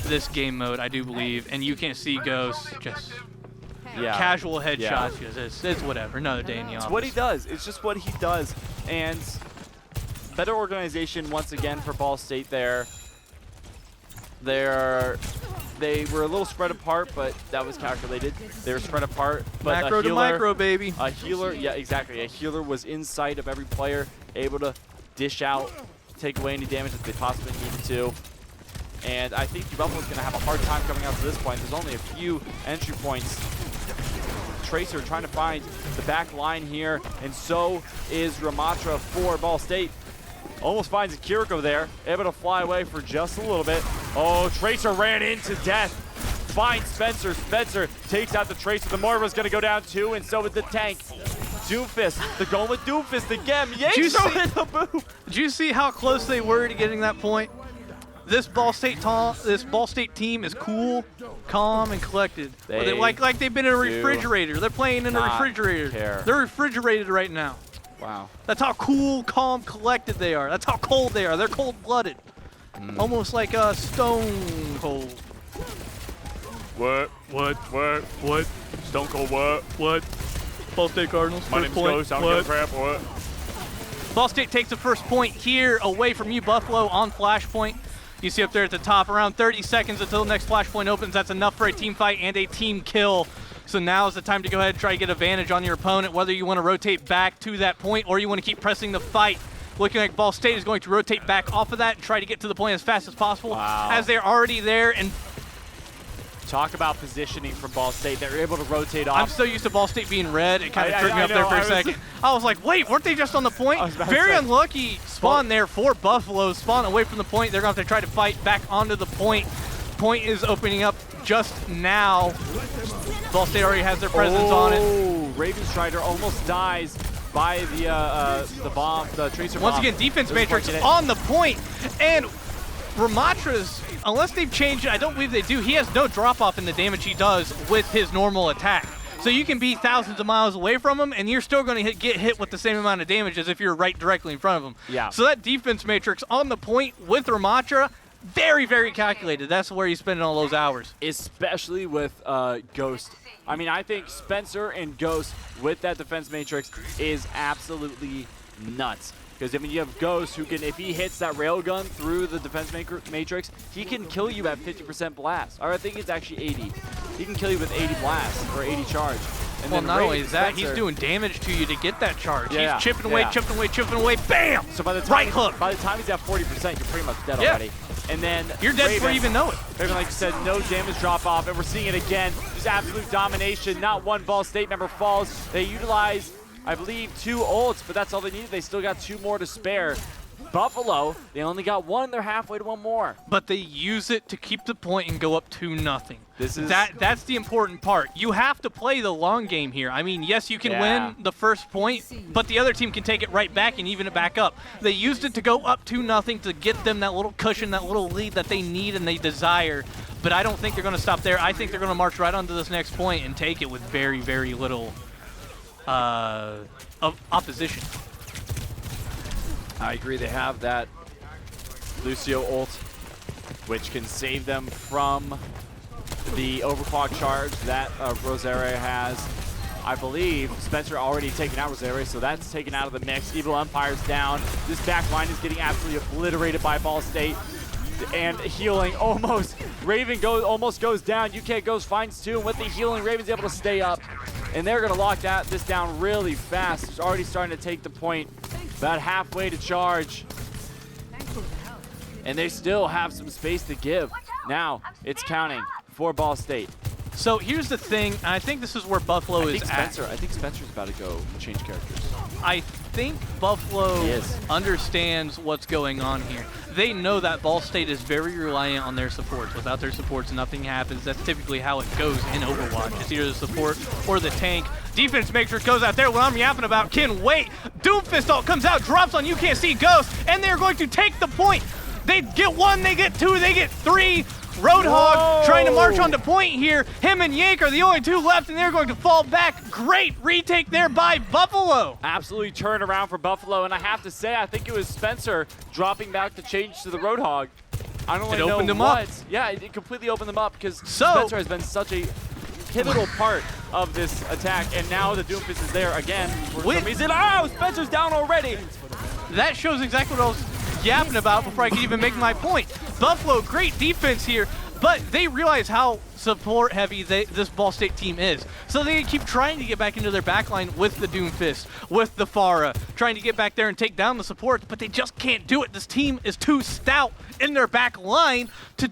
this game mode, I do believe. And you can't see Ghost, just casual headshots. It's whatever, another day in the office. It's what he does. It's just what he does. And better organization once again for Ball State there. They were a little spread apart, but that was calculated. They were spread apart, but macro to micro, baby. A healer, yeah, exactly. A healer was in sight of every player, able to dish out, take away any damage that they possibly needed to. And I think Buffalo's going to have a hard time coming out to this point. There's only a few entry points. Tracer trying to find the back line here, and so is Ramatra for Ball State. Almost finds a Kiriko there, able to fly away for just a little bit. Oh, Tracer ran into death. Finds Spencer. Spencer takes out the Tracer. The Morva's going to go down too, and so is the tank. Doomfist, they're going with Doomfist again. Did you see how close they were to getting that point? This Ball State team is cool, calm, and collected. Like they've been in a refrigerator. They're playing in a refrigerator. They're refrigerated right now. Wow. That's how cool, calm, collected they are. That's how cold they are. They're cold-blooded. Almost like Stone Cold. What? Stone Cold what? Ball State Cardinals. My name's Ghost. I don't give a crap. What? Ball State takes the first point here away from you, Buffalo, on Flashpoint. You see up there at the top, around 30 seconds until the next Flashpoint opens. That's enough for a team fight and a team kill. So now is the time to go ahead and try to get advantage on your opponent, whether you want to rotate back to that point or you want to keep pressing the fight. Looking like Ball State is going to rotate back off of that and try to get to the point as fast as possible, as they're already there. And Talk about positioning from Ball State. They're able to rotate off. I'm so used to Ball State being red, it kind of tripped me up there for a second. I was like, wait, weren't they just on the point? Very unlucky spawn there for Buffalo. Spawn away from the point. They're going to have to try to fight back onto the point. Point is opening up just now. Ball State already has their presence on it. Oh, Raven Strider almost dies by the bomb, the tracer bomb. Once again, defense matrix on the point, and Ramatra's, unless they've changed it, I don't believe they do, he has no drop-off in the damage he does with his normal attack. So you can be thousands of miles away from him, and you're still going to get hit with the same amount of damage as if you're right directly in front of him. Yeah. So that defense matrix on the point with Ramatra, very, very calculated. That's where he's spending all those hours. Especially with Ghost. I mean, I think Spencer and Ghost with that defense matrix is absolutely nuts. Because, I mean, you have Ghost who can, if he hits that railgun through the defense matrix, he can kill you at 50% blast. Or I think it's actually 80. He can kill you with 80 blast or 80 charge. And well, then not only is that, Spencer, he's doing damage to you to get that charge. Yeah, He's chipping away, chipping away, chipping away, bam! So by the time right hook. By the time he's at 40%, you're pretty much dead already. And then you're dead before you even know it. Raven, like you said, no damage drop off, and we're seeing it again. Just absolute domination. Not one Ball State member falls. They utilize, I believe, 2 ults, but that's all they needed. They still got 2 more to spare. Buffalo, they only got 1. They're halfway to 1 more. But they use it to keep the point and go up 2-0. This is that's the important part. You have to play the long game here. I mean, yes, you can win the first point, but the other team can take it right back and even it back up. They used it to go up 2-0 to get them that little cushion, that little lead that they need and they desire. But I don't think they're going to stop there. I think they're going to march right onto this next point and take it with very, very little opposition. I agree. They have that Lucio ult, which can save them from the overclock charge that Rosaria has. I believe Spencer already taken out Rosaria, so that's taken out of the mix. Evil Empire's down. This back line is getting absolutely obliterated by Ball State. And healing almost. Raven almost goes down. UK goes, finds 2, and with the healing, Raven's able to stay up. And they're going to lock this down really fast. It's already starting to take the point. About halfway to charge. And they still have some space to give. Now it's counting for Ball State. So here's the thing, and I think this is where Buffalo is at. I think Spencer's about to go change characters. I think Buffalo understands what's going on here. They know that Ball State is very reliant on their supports. Without their supports, nothing happens. That's typically how it goes in Overwatch. It's either the support or the tank. Defense matrix goes out there. What I'm yapping about can wait. Doomfist ult comes out, drops on UKC Ghost, and they're going to take the point. They get 1, they get 2, they get 3. Roadhog trying to march onto point here. Him and Yank are the only 2 left, and they're going to fall back. Great retake there by Buffalo. Absolutely turn around for Buffalo, and I have to say, I think it was Spencer dropping back to change to the Roadhog. I don't really know opened them what. up. Yeah, it completely opened them up because Spencer has been such a pivotal part of this attack, and now the Doomfist is there again. For some reason. Oh, Spencer's down already. That shows exactly what I was yapping about before I could even make my point. Buffalo, great defense here, but they realize how support heavy this Ball State team is. So they keep trying to get back into their backline with the Doomfist, with the Pharah, trying to get back there and take down the support, but they just can't do it. This team is too stout in their back line to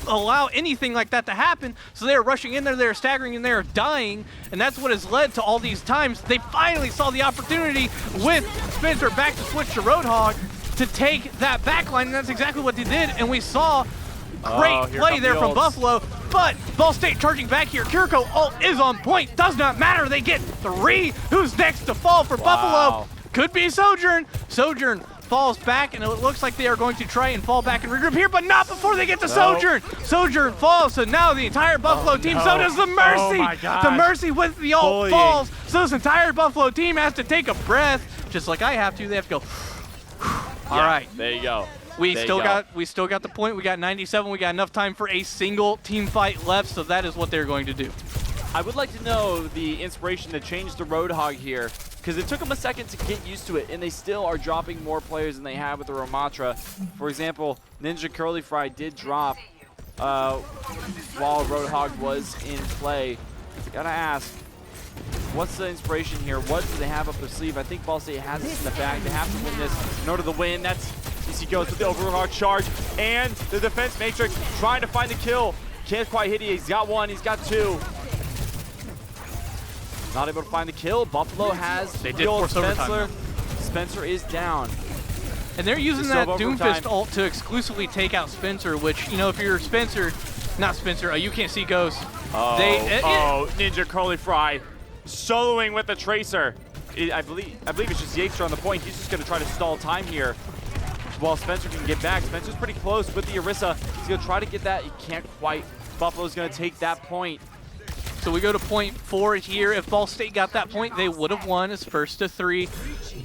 allow anything like that to happen. So they're rushing in there, they're staggering, and they're dying, and that's what has led to all these times. They finally saw the opportunity with Spencer back to switch to Roadhog to take that backline, and that's exactly what they did, and we saw great play there from Buffalo, but Ball State charging back here. Kiriko ult is on point, does not matter, they get 3. Who's next to fall for Buffalo? Could be Sojourn. Sojourn falls back, and it looks like they are going to try and fall back and regroup here, but not before they get to Sojourn. Sojourn falls, so now the entire Buffalo team, so does the Mercy. Oh my God. The Mercy with the ult falls, so this entire Buffalo team has to take a breath, just like I have to. They have to go, all right. There you go. We still got the point. We got 97. We got enough time for a single team fight left, so that is what they're going to do. I would like to know the inspiration to change the Roadhog here, because it took them a second to get used to it, and they still are dropping more players than they have with the Ramatra. For example, Ninja Curly Fry did drop while Roadhog was in play. Gotta ask, what's the inspiration here? What do they have up their sleeve? I think Ball State has this in the bag. They have to win this in order to win. That's EC goes with the Overwatch charge, and the defense matrix trying to find the kill. Can't quite hit it. He's got one. He's got two. Not able to find the kill. Buffalo has killed Spencer. Spencer is down. And they're using that Doomfist ult to exclusively take out Spencer, which, you know, if you're Spencer, not Spencer, you can't see Ghost. Ninja Curly Fry soloing with the Tracer. I believe it's just Yates on the point. He's just going to try to stall time here while Spencer can get back. Spencer's pretty close with the Orisa. He's going to try to get that. He can't quite. Buffalo's going to take that point. So we go to point 4 here. If Ball State got that point, they would have won. It's first to 3.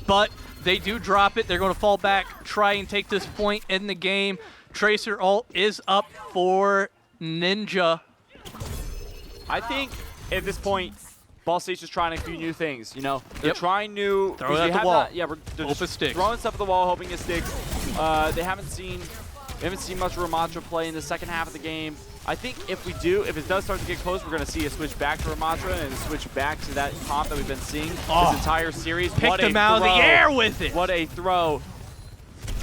But they do drop it. They're going to fall back, try and take this point in the game. Tracer ult is up for Ninja. I think at this point, Ball State's just trying a few new things. You know, they're trying new. Throw it at the wall. They're Hope just it sticks. throwing stuff at the wall, hoping it sticks. They haven't seen much Ramatra play in the second half of the game. I think if it does start to get close, we're going to see a switch back to Ramatra and a switch back to that comp that we've been seeing this entire series. Picked him out of the air with it. What a throw.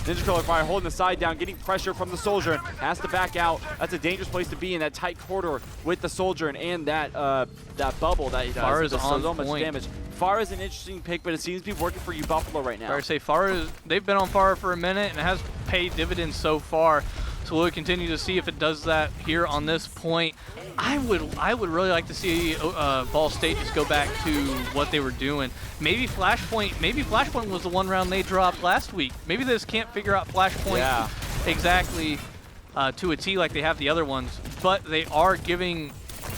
Ninja Curly Fire holding the side down, getting pressure from the Soldier. Has to back out. That's a dangerous place to be in that tight corridor with the Soldier and that bubble that he does. Pharah is on so much point. damage. Pharah is an interesting pick, but it seems to be working for you Buffalo right now. I say Pharah, they've been on Pharah for a minute and it has paid dividends so far. So we'll continue to see if it does that here on this point. I would really like to see Ball State just go back to what they were doing. Maybe Flashpoint was the one round they dropped last week. Maybe they just can't figure out Flashpoint exactly to a T like they have the other ones. But they are giving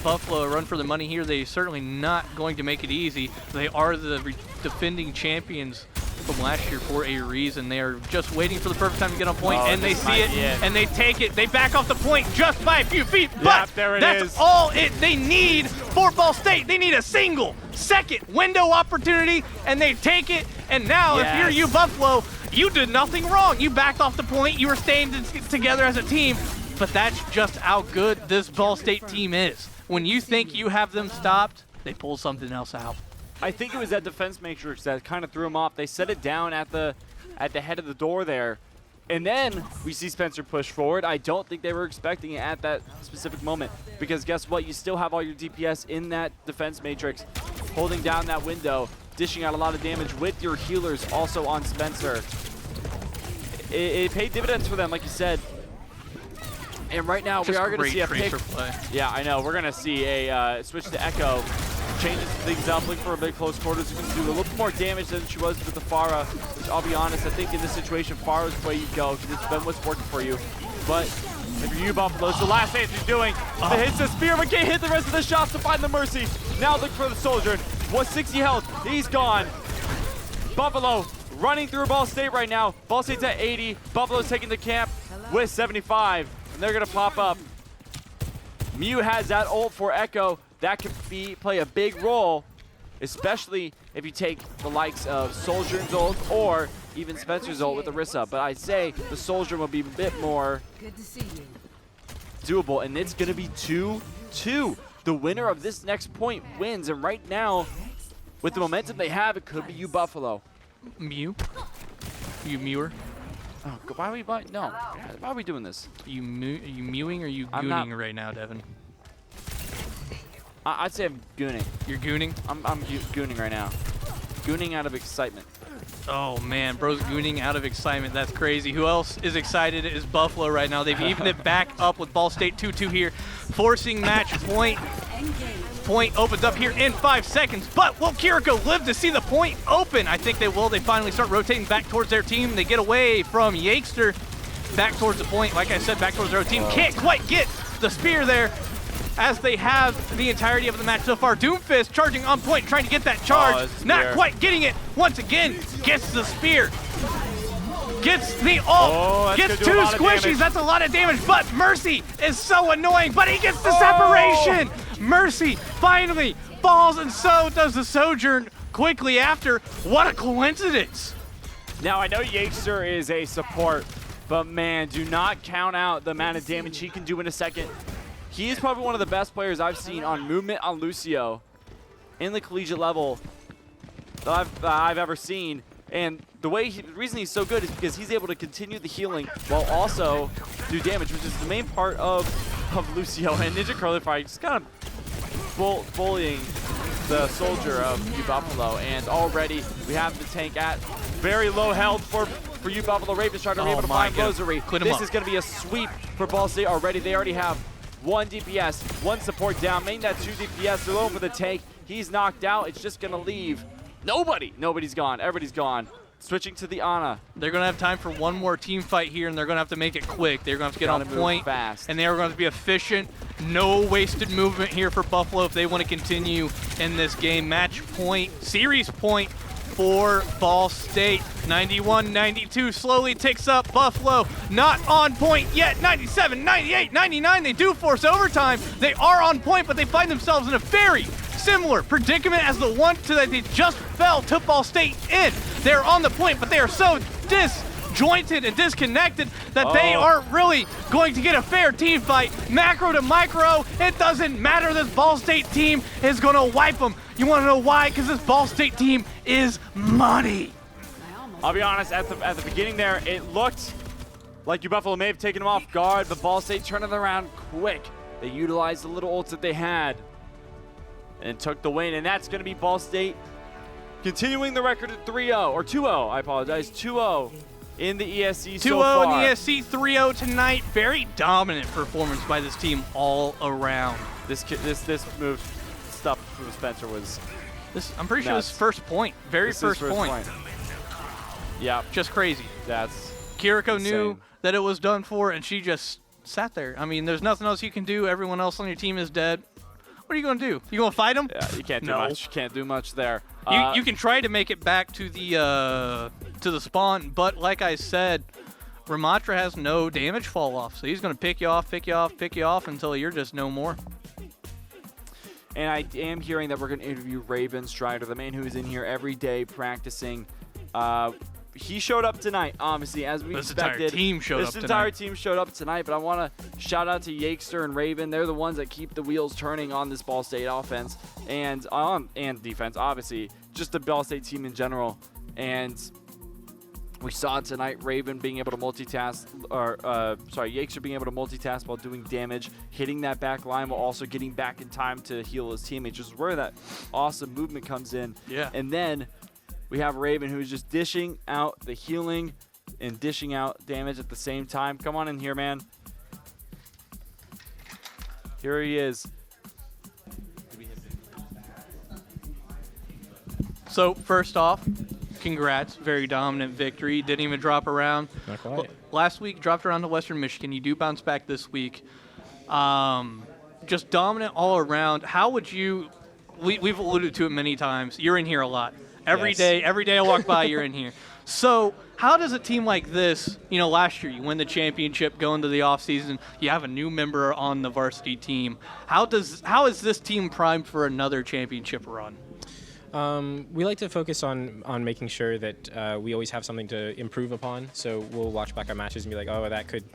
Buffalo a run for the money here. They're certainly not going to make it easy. They are the defending champions from last year for a reason. They are just waiting for the perfect time to get on point, and they see it, and they take it. They back off the point just by a few feet, but that's all they need for Ball State. They need a single second window opportunity, and they take it. And now, if you're you Buffalo, you did nothing wrong. You backed off the point. You were staying together as a team, but that's just how good this Ball State team is. When you think you have them stopped, they pull something else out. I think it was that defense matrix that kind of threw him off. They set it down at the head of the door there. And then we see Spencer push forward. I don't think they were expecting it at that specific moment. Because guess what? You still have all your DPS in that defense matrix, holding down that window, dishing out a lot of damage with your healers also on Spencer. It paid dividends for them, like you said. And right now, we are going to see a pick. Play. Yeah, I know. We're going to see a switch to Echo. Changes things up, looking for a bit close quarters. You can do a little more damage than she was with the Pharah, which I'll be honest, I think in this situation, Pharah's the way you go, because it's been what's working for you. But if you're you, Buffalo, it's the last thing he's doing. The hits the spear, but can't hit the rest of the shots to find the Mercy. Now look for the Soldier. 160 health, he's gone. Buffalo running through Ball State right now. Ball State's at 80. Buffalo's taking the camp with 75, and they're going to pop up. Mew has that ult for Echo. That could play a big role, especially if you take the likes of Soldier's ult or even Spencer's ult with Orisa. But I'd say the Soldier will be a bit more doable, and it's going to be 2-2. The winner of this next point wins, and right now, with the momentum they have, it could be you, Buffalo. Mew? You Mewer? Oh, why are we no? Why are we doing this? Are you mewing or are you gooning right now, Devin? I'd say I'm gooning. You're gooning? I'm gooning right now. Gooning out of excitement. Oh man, bro's gooning out of excitement. That's crazy. Who else is excited is Buffalo right now. They've evened it back up with Ball State 2-2 here, forcing match point. Point opens up here in 5 seconds, but will Kiriko live to see the point open? I think they will. They finally start rotating back towards their team. They get away from Yakester back towards the point. Like I said, back towards their own team. Can't quite get the spear there, as they have the entirety of the match so far. Doomfist charging on point, trying to get that charge. Not quite getting it. Once again, gets the spear. Gets the ult. Gets 2 squishies. That's a lot of damage, but Mercy is so annoying, but he gets the separation. Mercy finally falls, and so does the Sojourn quickly after. What a coincidence. Now, I know Yakester is a support, but man, do not count out the amount of damage he can do in a second. He is probably one of the best players I've seen on movement on Lucio in the collegiate level that I've ever seen. And the reason he's so good is because he's able to continue the healing while also do damage, which is the main part of of Lucio, and Ninja Curly Fire just kind of bullying the soldier of U Buffalo. And already we have the tank at very low health for U Buffalo. Raven's trying to be able to find Rosary. This is going to be a sweep for Ball State already. They already have 1 DPS, 1 support down. Main that 2 DPS. They're going for the tank. He's knocked out. It's just going to leave nobody. Nobody's gone. Everybody's gone. Switching to the Ana. They're going to have time for one more team fight here, and they're going to have to make it quick. They're going to have to get on point fast, and they are going to be efficient. No wasted movement here for Buffalo if they want to continue in this game. Match point, series point for Ball State. 91-92 slowly ticks up. Buffalo not on point yet. 97, 98, 99. They do force overtime. They are on point, but they find themselves in a very similar predicament as the one that they just fell to Ball State in. They're on the point, but they are so disjointed and disconnected that they aren't really going to get a fair team fight. Macro to micro, it doesn't matter. This Ball State team is going to wipe them. You want to know why? Because this Ball State team is money. I'll be honest, at the beginning there, it looked like U Buffalo may have taken them off guard, but Ball State turned it around quick. They utilized the little ults that they had and took the win, and that's going to be Ball State continuing the record at 3-0, or 2-0, I apologize, 2-0 in the ESC so far. 2-0 in the ESC, 3-0 tonight. Very dominant performance by this team all around. This move stuff from Spencer was I'm pretty sure this first point, first point. Yeah. Just crazy. That's Kiriko insane. knew that it was done for, and she just sat there. I mean, there's nothing else you can do. Everyone else on your team is dead. What are you going to do? You going to fight them? Yeah, you can't do much. You can't do much there. You can try to make it back to the spawn, but like I said, Ramatra has no damage fall off, so he's going to pick you off until you're just no more. And I am hearing that we're going to interview Raven Strider, the man who is in here every day practicing. He showed up tonight, obviously, as we expected. This entire team showed up tonight, but I want to shout out to Yakester and Raven. They're the ones that keep the wheels turning on this Ball State offense and defense, obviously, just the Ball State team in general. And we saw tonight Raven being able to multitask, Yakester being able to multitask while doing damage, hitting that back line while also getting back in time to heal his teammates, which is where that awesome movement comes in. Yeah. And then we have Raven, who's just dishing out the healing and dishing out damage at the same time. Come on in here, man. Here he is. So, first off, congrats. Very dominant victory. Didn't even drop around. Not quite. Last week, dropped around to Western Michigan. You do bounce back this week. Just dominant all around. How would you... We've alluded to it many times. You're in here a lot. Every day I walk by, you're in here. So how does a team like this, last year you win the championship, go into the offseason, you have a new member on the varsity team. How is this team primed for another championship run? We like to focus on making sure that we always have something to improve upon. So we'll watch back our matches and be like, oh,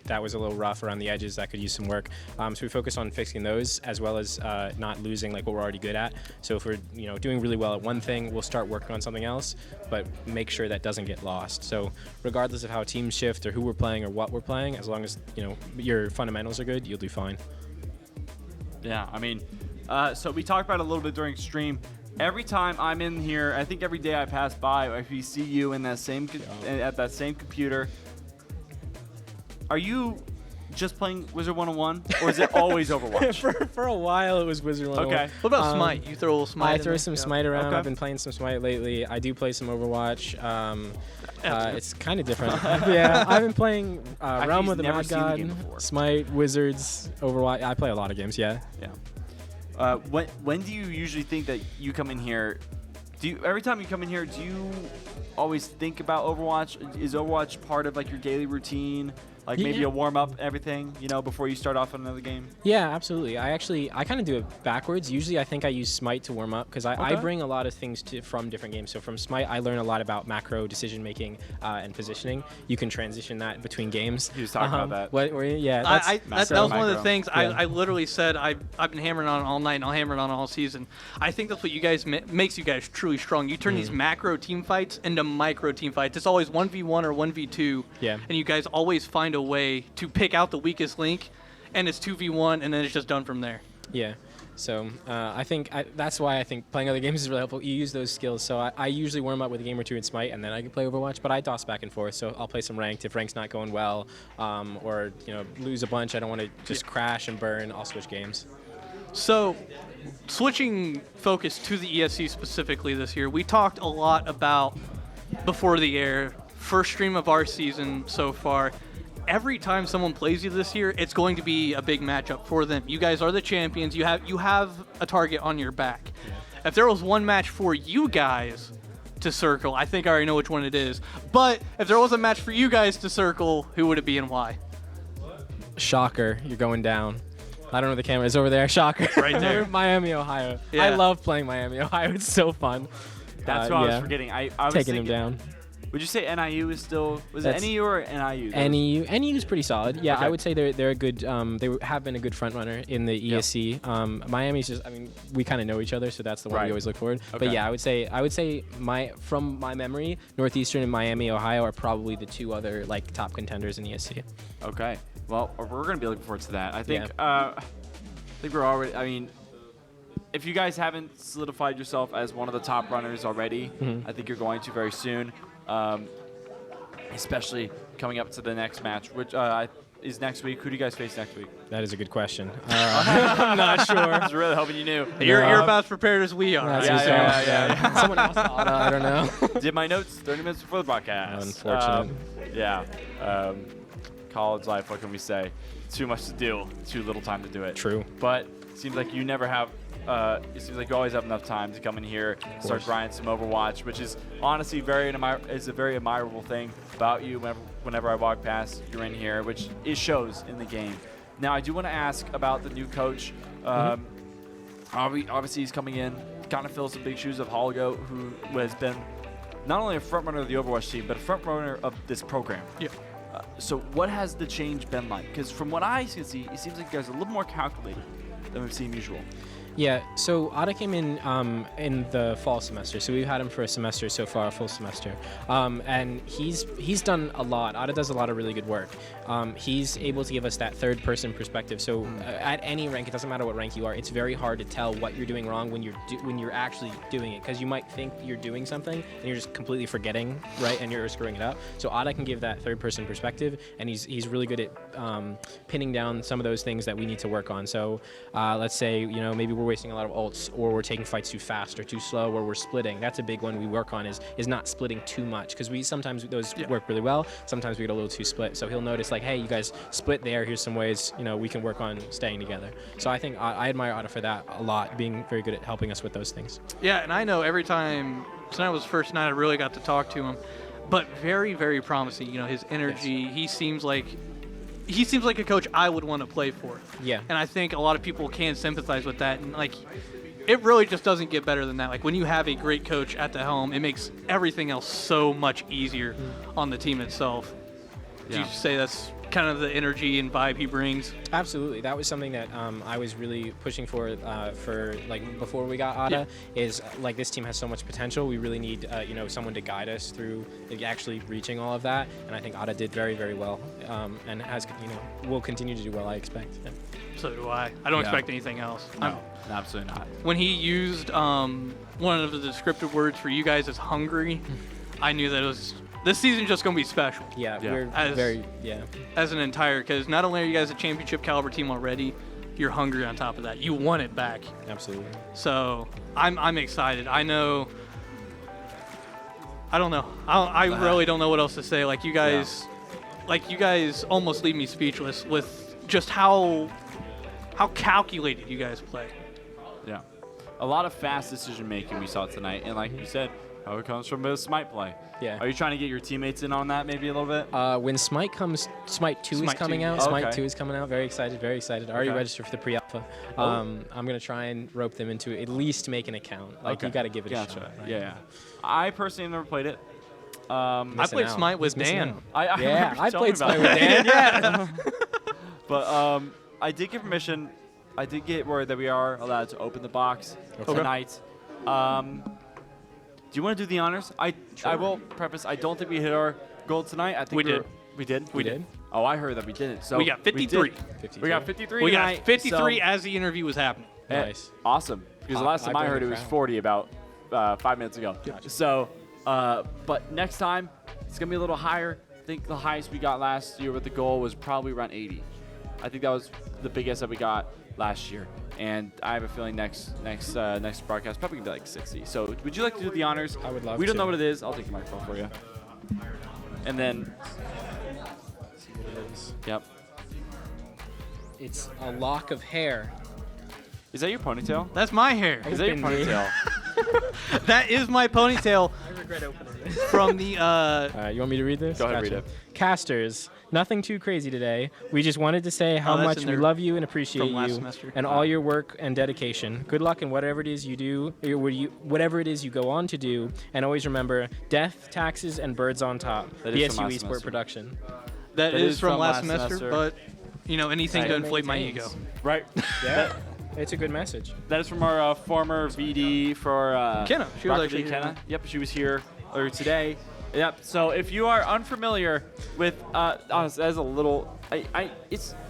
that was a little rough around the edges. That could use some work. So we focus on fixing those as well as not losing like what we're already good at. So if we're doing really well at one thing, we'll start working on something else, but make sure that doesn't get lost. So regardless of how teams shift or who we're playing or what we're playing, as long as your fundamentals are good, you'll do fine. Yeah, I mean, so we talked about it a little bit during stream. Every time I'm in here, I think every day I pass by, if we see you in that same at that same computer, are you just playing Wizard 101, or is it always Overwatch? for a while, it was Wizard 101. Okay. What about Smite? You throw a little Smite? I throw some Smite around. Okay. I've been playing some Smite lately. I do play some Overwatch. It's kind of different. Yeah, I've been playing Realm of the Mad God, Smite, Wizards, Overwatch. I play a lot of games. Yeah. Yeah. When do you usually think that you come in here? Every time you come in here, do you always think about Overwatch? Is Overwatch part of like your daily routine? Like maybe a warm up, everything, before you start off on another game? Yeah, absolutely. I kind of do it backwards. Usually I think I use Smite to warm up because I bring a lot of things from different games. So from Smite, I learn a lot about macro decision making and positioning. You can transition that between games. He was talking about that. That was one of the things I literally said I've been hammering on all night and I'll hammer it on all season. I think that's what you guys makes you guys truly strong. You turn these macro team fights into micro team fights. It's always 1v1 or 1v2. Yeah. And you guys always find a way to pick out the weakest link and it's 2v1, and then it's just done from there. Yeah. So I think that's why I think playing other games is really helpful. You use those skills. So I usually warm up with a game or two in Smite, and then I can play Overwatch. But I toss back and forth. So I'll play some ranked if rank's not going well, or lose a bunch. I don't want to just crash and burn. I'll switch games. So, switching focus to the ESC specifically this year, we talked a lot about before the air, first stream of our season so far. Every time someone plays you this year, it's going to be a big matchup for them. You guys are the champions. You have a target on your back. If there was one match for you guys to circle, I think I already know which one it is. But if there was a match for you guys to circle, who would it be and why? Shocker, you're going down. I don't know the camera is over there. Shocker. Right there. Miami, Ohio. Yeah. I love playing Miami, Ohio. It's so fun. That's what I was forgetting. I was taking thinking, him down. Would you say NIU is still? Was it NEU or NIU? NEU is pretty solid. Yeah, Okay. I would say they're a good. They have been a good front runner in the ESC. Miami's just. I mean, we kind of know each other, so that's the one we always look forward. Okay. But yeah, I would say from my memory, Northeastern and Miami, Ohio are probably the two other top contenders in ESC. Okay. Well, we're gonna be looking forward to that. I think. I think we're already. I mean, if you guys haven't solidified yourself as one of the top runners already, I think you're going to very soon. Especially coming up to the next match, which is next week. Who do you guys face next week? That is a good question. I'm not sure. I was really hoping you knew. You're about as prepared as we are. Yeah. Someone else thought, I don't know. Did my notes 30 minutes before the broadcast. Unfortunate. College life, what can we say? Too much to do, too little time to do it. True. But it seems like you never have, it seems like you always have enough time to come in here, start grinding some Overwatch, which is honestly a very admirable thing about you. Whenever I walk past, you're in here, which it shows in the game. Now, I do want to ask about the new coach. Obviously, he's coming in, kind of fills some big shoes of Holgo, who has been not only a front runner of the Overwatch team, but a front runner of this program. Yeah. So what has the change been like? Because from what I can see, it seems like you guys are a little more calculated than we've seen usual. Yeah, so Ada came in the fall semester, so we've had him for a semester so far, a full semester, and he's done a lot. Ada does a lot of really good work. He's able to give us that third-person perspective. So at any rank, it doesn't matter what rank you are, it's very hard to tell what you're doing wrong when you're actually doing it, because you might think you're doing something and you're just completely forgetting, right, and you're screwing it up. So Ada can give that third-person perspective, and he's really good at pinning down some of those things that we need to work on. So let's say maybe we're wasting a lot of ults, or we're taking fights too fast or too slow, or we're splitting. That's a big one we work on is not splitting too much, because sometimes those work really well. Sometimes we get a little too split. So he'll notice hey, you guys split there. Here's some ways we can work on staying together. So I think I admire Ada for that a lot, being very good at helping us with those things. Yeah, and I know every time tonight was the first night I really got to talk to him, but very, very promising. His energy. Yes. He seems like a coach I would want to play for. Yeah. And I think a lot of people can sympathize with that. And it really just doesn't get better than that. When you have a great coach at the helm, it makes everything else so much easier on the team itself. Yeah. Do you say that's kind of the energy and vibe he brings? Absolutely. That was something that I was really pushing for before we got Ada. Is this team has so much potential. We really need someone to guide us through actually reaching all of that. And I think Ada did very, very well, and has will continue to do well, I expect. Yeah. So do I. I don't expect anything else. No, absolutely not. When he used one of the descriptive words for you guys as hungry, I knew that it was. This season's just going to be special. Yeah, we're as an entire, because not only are you guys a championship caliber team already, you're hungry on top of that. You want it back. Absolutely. So I'm excited. I know. I don't know. I really don't know what else to say. You guys almost leave me speechless with just how calculated you guys play. Yeah, a lot of fast decision making we saw tonight, and like you said, how it comes from a Smite play. Yeah. Are you trying to get your teammates in on that maybe a little bit? When Smite comes, Smite 2 is coming out. Smite 2 is coming out. Very excited, very excited. Already registered for the pre-alpha. I'm going to try and rope them into at least make an account. You got to give it a shot. Right? Yeah. I personally have never played it. I played Smite with Dan. I played Smite with Dan. Yeah. But I did get permission. I did get word that we are allowed to open the box tonight. Do you want to do the honors? I will preface, I don't think we hit our goal tonight. I think we did. We did? We did. Oh, I heard that we didn't. So We got 53. We got 53 We tonight. got 53 so, as the interview was happening. Nice. Awesome. Because the last time I bring heard the it was crowd. 40 about 5 minutes ago. Gotcha. So, but next time it's gonna be a little higher. I think the highest we got last year with the goal was probably around 80. I think that was the biggest that we got last year. And I have a feeling next broadcast probably gonna be like 60. So would you like to do the honors? I would love We don't to. know what it is. I'll take the microphone for you. And then, See what it is. yep. It's a lock of hair. Is that your ponytail? That's my hair. Is that your Open me. ponytail? That is my ponytail I regret opening this. from the. You want me to read this? Go ahead, read Gotcha. it. Casters, nothing too crazy today. We just wanted to say how Oh, that's much in we there love you and appreciate from last you semester. and all your work and dedication. Good luck in whatever it is you do, whatever it is you go on to do, and always remember death, taxes, and birds on top. That is from BSU last Esports semester. Production. That is from last semester, but anything to Right. inflate my Maintains. ego. Right. Yeah, it's a good message. That is from our former VD for Kenna. She was Rocket actually League, here. Kenna. Yep, she was here earlier today. Yep. So if you are unfamiliar with, honestly, that is a little. It's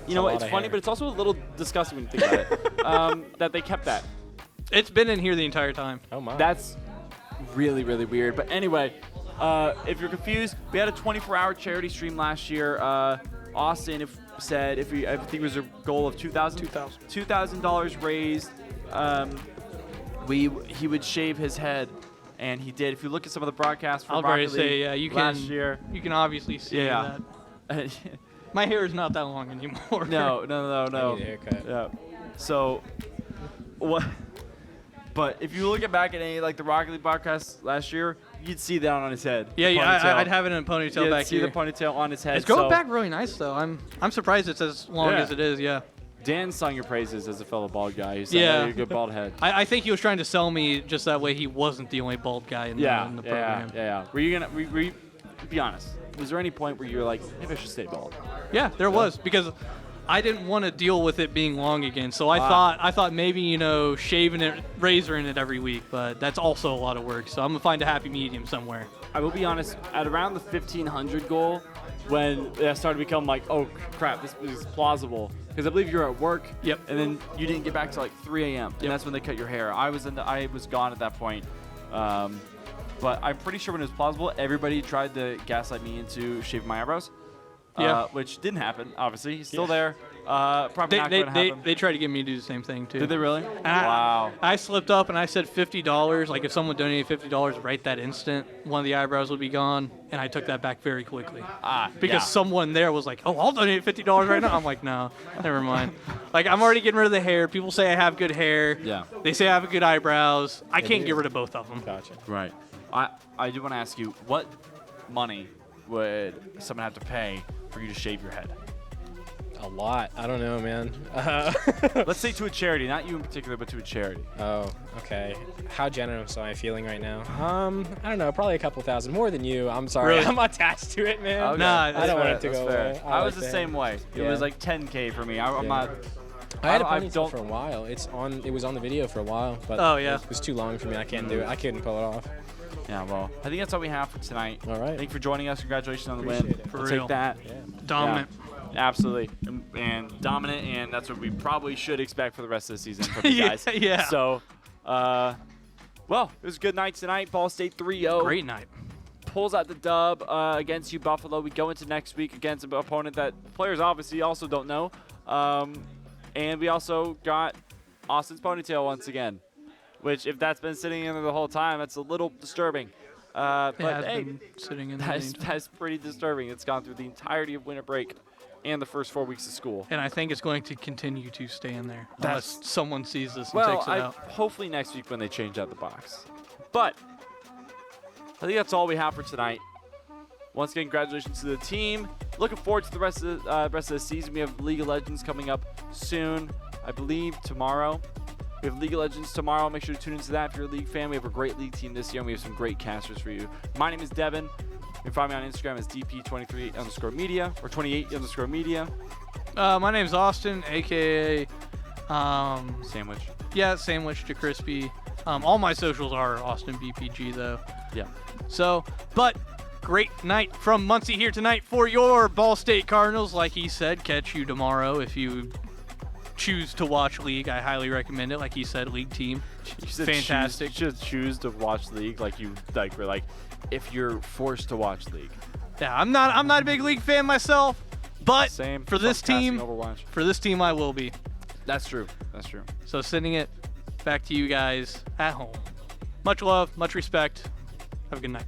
a lot it's of funny, hair. but it's also a little disgusting when you think about it. That they kept that. It's been in here the entire time. Oh my. That's really, really weird. But anyway, if you're confused, we had a 24-hour charity stream last year. Austin said I think it was a goal of $2,000 raised. He would shave his head, and he did. If you look at some of the broadcasts from I'll very Rocket say, League yeah, you last can. year. You can obviously see Yeah. that my hair is not that long anymore. No. I need a haircut. Yeah. So, what? But if you look back at any like the Rocket League broadcasts last year, you'd see that on his head. Yeah, the yeah. ponytail. I'd have it in a ponytail You'd back see here. the ponytail on his head. It's going so back really nice though. I'm surprised it's as long Yeah. as it is. Yeah. Dan sung your praises as a fellow bald guy. He said, Yeah. "Hey, you're a good bald head." I think he was trying to sell me just that way he wasn't the only bald guy in the program. Yeah. Were you gonna? Be honest. Was there any point where you were like, maybe I should stay bald? Yeah, there was because I didn't want to deal with it being long again. So I thought maybe shaving it, razoring it every week, but that's also a lot of work. So I'm gonna find a happy medium somewhere. I will be honest. At around the 1,500 goal, when it started to become like, oh crap, this is plausible. Because I believe you were at work. Yep. And then you didn't get back to like 3 a.m. And that's when they cut your hair. I was gone at that point. But I'm pretty sure when it was plausible, everybody tried to gaslight me into shaving my eyebrows. Yeah. Which didn't happen, obviously. He's still there. Probably not going to happen. They tried to get me to do the same thing too. Did they really? And Wow. I slipped up and I said $50. Like if someone donated $50 right that instant, one of the eyebrows would be gone. And I took that back very quickly. Because yeah. someone there was like, oh, I'll donate $50 right now. I'm like, no, never mind. Like I'm already getting rid of the hair. People say I have good hair. Yeah. They say I have good eyebrows. I can't get rid of both of them. Gotcha. Right. I do want to ask you, what money would someone have to pay for you to shave your head? A lot. I don't know, man. Let's say to a charity, not you in particular, but to a charity. Oh, okay. How generous am I feeling right now? I don't know. Probably a couple thousand more than you. I'm sorry. Really? I'm attached to it, man. Okay. Nah, I don't want it to That's go fair. away. I was like the that. same way. It Yeah. was like 10K for me. I'm Yeah. not. I had a I ponytail don't- for a while. It was on the video for a while, but Oh, yeah. it was too long for me. I can't do it. I couldn't pull it off. Yeah, well, I think that's all we have for tonight. All right. Thank you for joining us. Congratulations on the win. Appreciate it. For We'll real. take that. Yeah. Dominant. Yeah, absolutely. And dominant, and that's what we probably should expect for the rest of the season from you Yeah, guys. yeah. So, well, it was a good night tonight. Ball State 3-0. Great night. Pulls out the dub against you, Buffalo. We go into next week against an opponent that players obviously also don't know. And we also got Austin's ponytail once again, which if that's been sitting in there the whole time, that's a little disturbing. But It has hey, been sitting in there. that's pretty disturbing. It's gone through the entirety of winter break and the first 4 weeks of school. And I think it's going to continue to stay in there That's- unless someone sees this and Well, takes it out. hopefully next week when they change out the box. But I think that's all we have for tonight. Once again, congratulations to the team. Looking forward to the rest of the season. We have League of Legends coming up soon. I believe tomorrow. We have League of Legends tomorrow. Make sure to tune into that if you're a League fan. We have a great League team this year, and we have some great casters for you. My name is Devin. You can find me on Instagram as DP23_media or 28_media. My name's Austin, a.k.a. Sandwich. Yeah, Sandwich to Crispy. All my socials are Austin BPG, though. Yeah. So, but Great night from Muncie here tonight for your Ball State Cardinals. Like he said, catch you tomorrow if you choose to watch League. I highly recommend it. Like he said, League team, fantastic. You should choose to watch League if you're forced to watch League. Yeah, I'm not a big League fan myself, but Same. for this team, Overwatch. I will be. That's true. That's true. So sending it back to you guys at home. Much love, much respect. Have a good night.